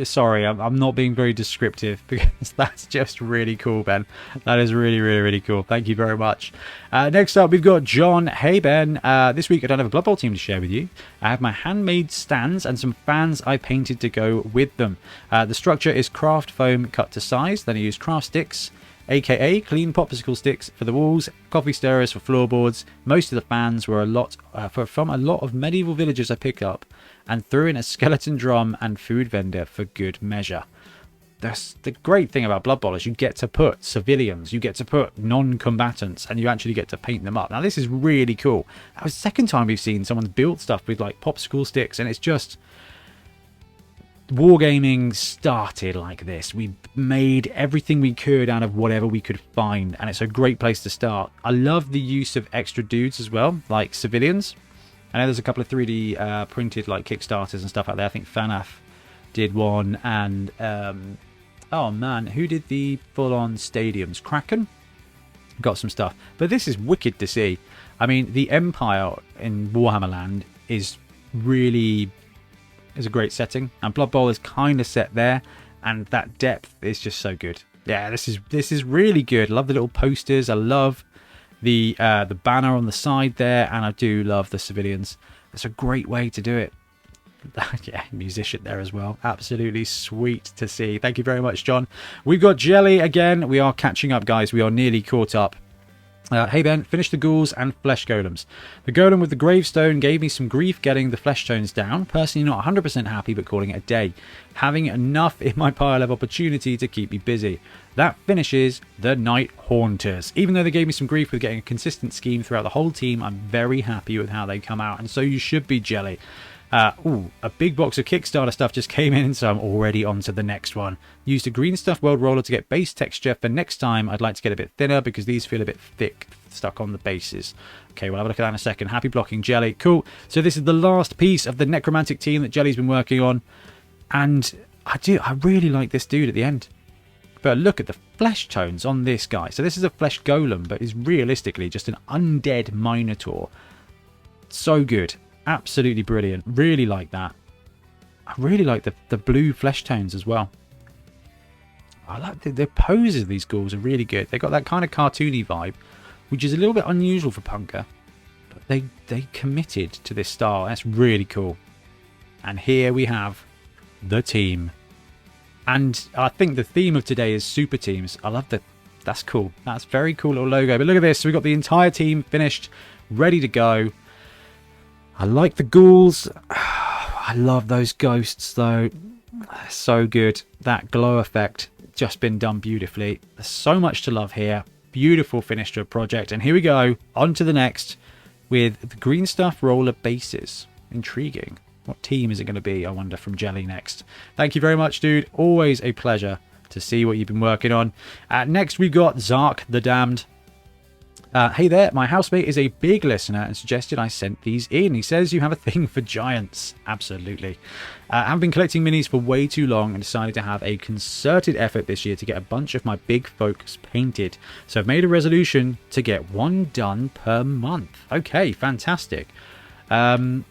Sorry, I'm not being very descriptive because that's just really cool, Ben. That is really, really, really cool. Thank you very much. Next up, we've got John. Hey, Ben. This week, I don't have a Blood Bowl team to share with you. I have my handmade stands and some fans I painted to go with them. The structure is craft foam cut to size. Then I used craft sticks, aka clean popsicle sticks, for the walls, coffee stirrers for floorboards. Most of the fans were from a lot of medieval villages I picked up, and threw in a skeleton drum and food vendor for good measure. That's the great thing about Blood Bowl, is you get to put civilians, you get to put non-combatants, and you actually get to paint them up. Now, this is really cool. That was the second time we've seen someone build stuff with like popsicle sticks, and it's just... Wargaming started like this. We made everything we could out of whatever we could find, and it's a great place to start. I love the use of extra dudes as well, like civilians. I know there's a couple of 3D printed like Kickstarters and stuff out there. I think FNAF did one, and oh man, who did the full-on stadiums? Kraken got some stuff, but this is wicked to see. I mean, the Empire in Warhammer land is really... is a great setting, and Blood Bowl is kind of set there, and that depth is just so good. Yeah, this is really good. I love the little posters. I love the banner on the side there, and I do love the civilians. It's a great way to do it. Yeah, musician there as well. Absolutely sweet to see. Thank you very much, John. We've got Jelly again. We are catching up, guys. We are nearly caught up. Hey Ben, finished the ghouls and flesh golems. The golem with the gravestone gave me some grief getting the flesh tones down. Personally not 100% happy, but calling it a day. Having enough in my pile of opportunity to keep me busy. That finishes the Night Haunters. Even though they gave me some grief with getting a consistent scheme throughout the whole team, I'm very happy with how they come out, and so you should be, Jelly. A big box of Kickstarter stuff just came in, so I'm already on to the next one. Used a green stuff world roller to get base texture. For next time, I'd like to get a bit thinner because these feel a bit thick stuck on the bases. Okay, we'll have a look at that in a second. Happy blocking, Jelly. Cool. So this is the last piece of the necromantic team that Jelly's been working on, and I really like this dude at the end. But look at the flesh tones on this guy. So this is a flesh golem, but is realistically just an undead minotaur. So good. Absolutely brilliant. Really like that. I really like the blue flesh tones as well. I like the poses of these ghouls are really good. They got that kind of cartoony vibe, which is a little bit unusual for Punker. But they committed to this style. That's really cool. And here we have the team. And I think the theme of today is super teams. I love that. That's cool. That's very cool little logo. But look at this. So we've got the entire team finished, ready to go. I like the ghouls. I love those ghosts though. So good. That glow effect just been done beautifully. There's so much to love here. Beautiful finish to a project. And here we go. On to the next. with the green stuff roller bases. Intriguing. What team is it going to be, I wonder, from Jelly next? Thank you very much, dude. Always a pleasure to see what you've been working on. Next, we've got Zak the Damned. Hey there, my housemate is a big listener and suggested I sent these in. He says you have a thing for giants. Absolutely. I've been collecting minis for way too long and decided to have a concerted effort this year to get a bunch of my big folks painted. So I've made a resolution to get one done per month. Okay, fantastic. That's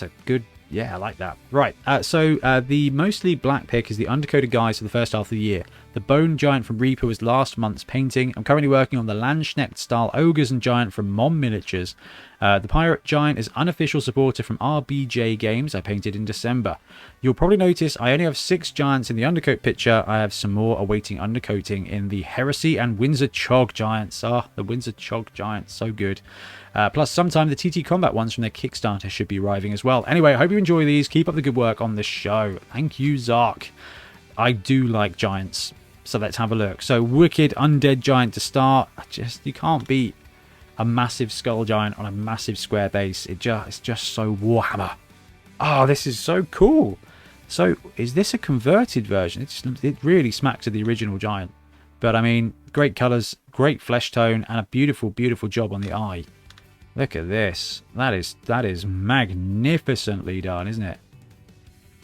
a good... Yeah, I like that. Right, so the mostly black pick is the undercoated guys for the first half of the year. The Bone Giant from Reaper was last month's painting. I'm currently working on the Landsknecht style Ogres and Giant from Mom Miniatures. The Pirate Giant is unofficial supporter from RBJ Games. I painted in December. You'll probably notice I only have 6 Giants in the undercoat picture. I have some more awaiting undercoating in the Heresy and Windsor Chog Giants. Ah, the Windsor Chog Giants, so good. Plus, sometime the TT Combat ones from their Kickstarter should be arriving as well. Anyway, I hope you enjoy these. Keep up the good work on the show. Thank you, Zak. I do like giants, so let's have a look. So, wicked undead giant to start. You can't beat a massive skull giant on a massive square base. It's just so Warhammer. Oh, this is so cool. So, is this a converted version? It really smacks of the original giant. But, I mean, great colours, great flesh tone, and a beautiful, beautiful job on the eye. Look at this. That is magnificently done, isn't it?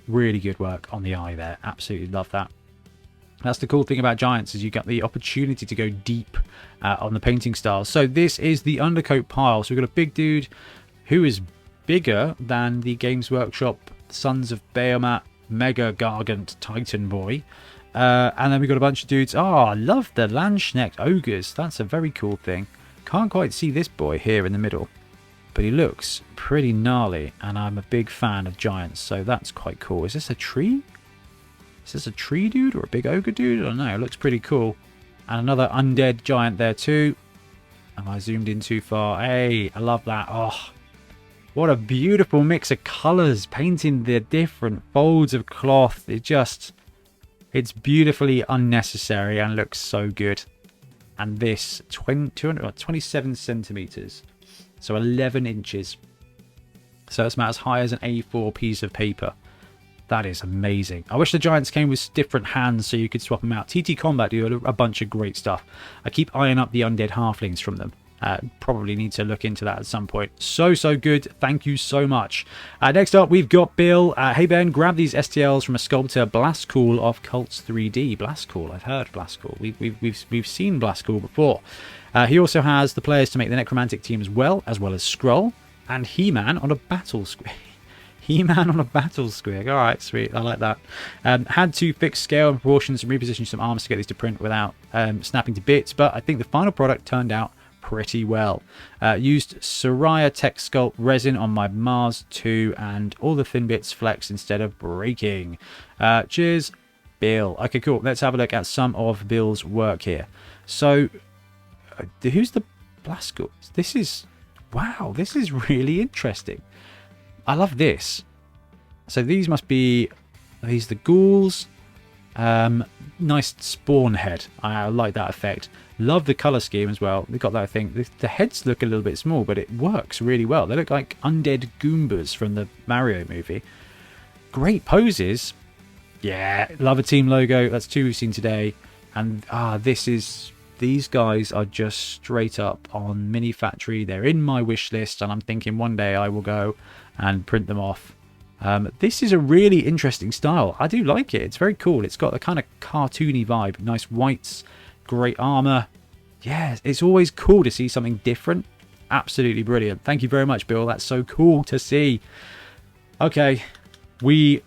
Really good work on the eye there. Absolutely love that. That's the cool thing about giants, is you get the opportunity to go deep on the painting style. So this is the Undercoat Pile. So we've got a big dude who is bigger than the Games Workshop Sons of Bahamut Mega Gargant Titan Boy. And then we've got a bunch of dudes. Oh, I love the Landsknecht Ogres. That's a very cool thing. Can't quite see this boy here in the middle, but he looks pretty gnarly, and I'm a big fan of giants, so that's quite cool. Is this a tree? Is this a tree dude or a big ogre dude? I don't know. It looks pretty cool. And another undead giant there too. Am I zoomed in too far? Hey, I love that. Oh, what a beautiful mix of colours, painting the different folds of cloth. It's beautifully unnecessary and looks so good. And this 27 centimeters, so 11 inches. So it's about as high as an A4 piece of paper. That is amazing. I wish the giants came with different hands so you could swap them out. TT Combat do a bunch of great stuff. I keep eyeing up the undead halflings from them. Probably need to look into that at some point. So good. Thank you so much. Next up, we've got Bill. Hey Ben, grab these STLs from a sculptor, Blastcool of Cults 3D. Blastcool, I've heard Blastcool. We've seen Blastcool before. He also has the players to make the Necromantic team as well as Skrull and He-Man on a battle squig. He-Man on a battle squig. All right, sweet. I like that. Had to fix scale and proportions and reposition some arms to get these to print without snapping to bits, but I think the final product turned out pretty well. Used Soraya Tech Sculpt resin on my Mars 2 and all the thin bits flexed instead of breaking. Cheers, Bill. Okay, cool. Let's have a look at some of Bill's work here. So, who's the Blastcool? This is... Wow, this is really interesting. I love this. So these must be... Are these the ghouls? Nice spawn head. I like that effect. Love the colour scheme as well. They've got that thing. The heads look a little bit small, but it works really well. They look like undead Goombas from the Mario movie. Great poses. Yeah, love a team logo. That's 2 we've seen today. And these guys are just straight up on Mini Factory. They're in my wish list, and I'm thinking one day I will go and print them off. This is a really interesting style. I do like it. It's very cool. It's got a kind of cartoony vibe. Nice whites, great armor. Yeah, it's always cool to see something different. Absolutely brilliant. Thank you very much, Bill. That's so cool to see. Okay, we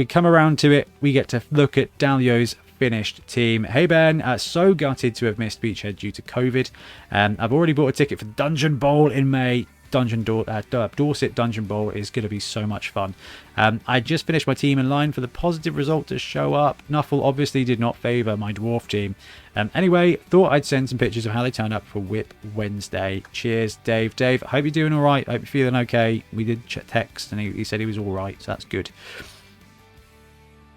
come around to it. We get to look at Dalio's finished team. Hey Ben, so gutted to have missed Beachhead due to COVID. I've already bought a ticket for Dungeon Bowl in May. Dorset Dungeon Bowl is going to be so much fun. I just finished my team in line for the positive result to show up. Nuffle obviously did not favour my dwarf team. Anyway, thought I'd send some pictures of how they turned up for WIP Wednesday. Cheers, Dave. Dave, I hope you're doing alright. I hope you're feeling okay. We did text and he said he was alright, so that's good.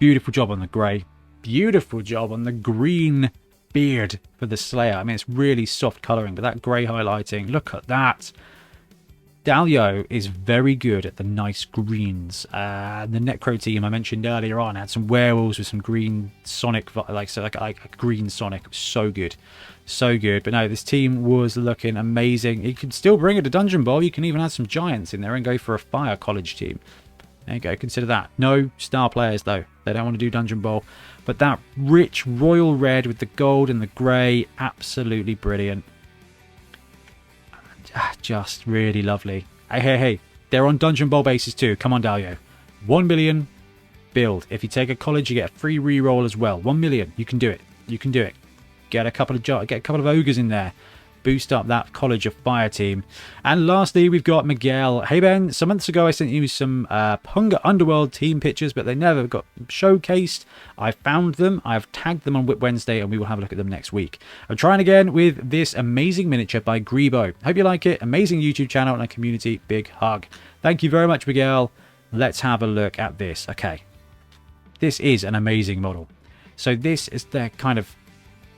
Beautiful job on the grey. Beautiful job on the green beard for the Slayer. I mean, it's really soft colouring, but that grey highlighting, look at that. Dalio is very good at the nice greens. The Necro team I mentioned earlier on had some werewolves with some green Sonic, like a green Sonic. It was so good. So good. But no, this team was looking amazing. You can still bring it to Dungeon Bowl. You can even add some giants in there and go for a fire college team. There you go, consider that. No star players though. They don't want to do Dungeon Bowl. But that rich royal red with the gold and the grey, absolutely brilliant. Just really lovely. Hey. They're on Dungeon Bowl bases too. Come on, Dalio. 1 million build. If you take a college, you get a free reroll as well. 1 million. You can do it. You can do it. Get a couple of ogres in there. Boost up that College of Fire team. And lastly, we've got Miguel. Hey Ben, some months ago I sent you some Punga Underworld team pictures, but they never got showcased. I found them. I've tagged them on WIP Wednesday, and we will have a look at them next week. I'm trying again with this amazing miniature by Grebo. Hope you like it. Amazing YouTube channel and a community. Big hug. Thank you very much, Miguel. Let's have a look at this. Okay. This is an amazing model. So this is their kind of...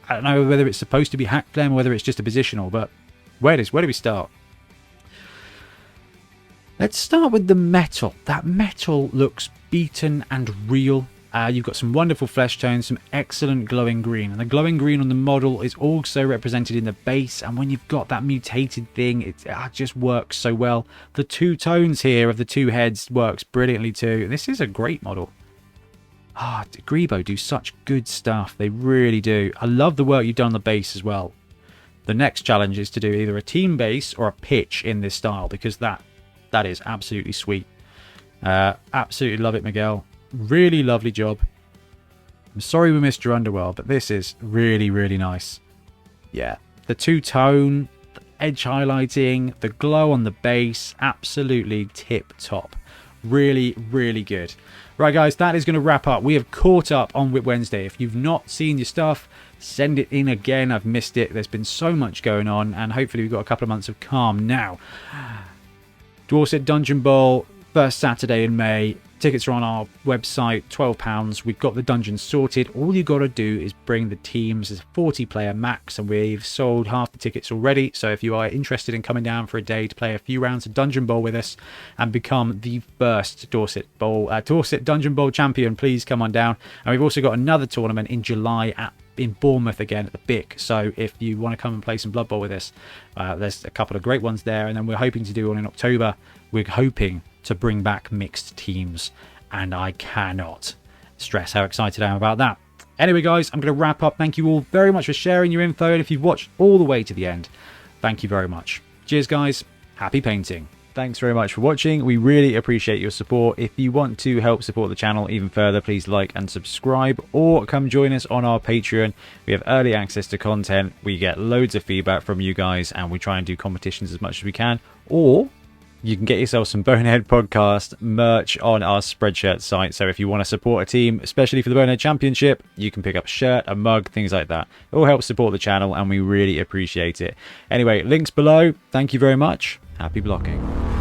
I don't know whether it's supposed to be hack flame or whether it's just a positional, but where do we start? Let's start with the metal. That metal looks beaten and real. You've got some wonderful flesh tones, some excellent glowing green. And the glowing green on the model is also represented in the base. And when you've got that mutated thing, it just works so well. The two tones here of the two heads works brilliantly too. This is a great model. Grebo do such good stuff. They really do. I love the work you've done on the base as well. The next challenge is to do either a team base or a pitch in this style, because that is absolutely sweet. Absolutely love it, Miguel. Really lovely job. I'm sorry we missed your Underworld, but this is really, really nice. Yeah. The two-tone, the edge highlighting, the glow on the base, absolutely tip-top. Really, really good. Right, guys, that is going to wrap up. We have caught up on WIP Wednesday. If you've not seen your stuff, send it in again. I've missed it. There's been so much going on, and hopefully we've got a couple of months of calm now. Dorset Dungeon Bowl, first Saturday in May. Tickets are on our website, £12. We've got the dungeons sorted. All you got to do is bring the teams. There's a 40-player max, and we've sold half the tickets already. So if you are interested in coming down for a day to play a few rounds of Dungeon Bowl with us and become the first Dorset Dungeon Bowl champion, please come on down. And we've also got another tournament in July in Bournemouth again at the BIC. So if you want to come and play some Blood Bowl with us, there's a couple of great ones there. And then we're hoping to do one in October. We're hoping to bring back mixed teams, and I cannot stress how excited I am about that. Anyway, guys, I'm going to wrap up. Thank you all very much for sharing your info, and if you've watched all the way to the end, thank you very much. Cheers, guys. Happy painting. Thanks very much for watching. We really appreciate your support. If you want to help support the channel even further, please like and subscribe, or come join us on our Patreon. We have early access to content. We get loads of feedback from you guys, and we try and do competitions as much as we can. Or you can get yourself some Bonehead podcast merch on our Spreadshirt site. So if you want to support a team, especially for the Bonehead Championship, you can pick up a shirt, a mug, things like that. It all helps support the channel, and we really appreciate it. Anyway, links below. Thank you very much. Happy blocking.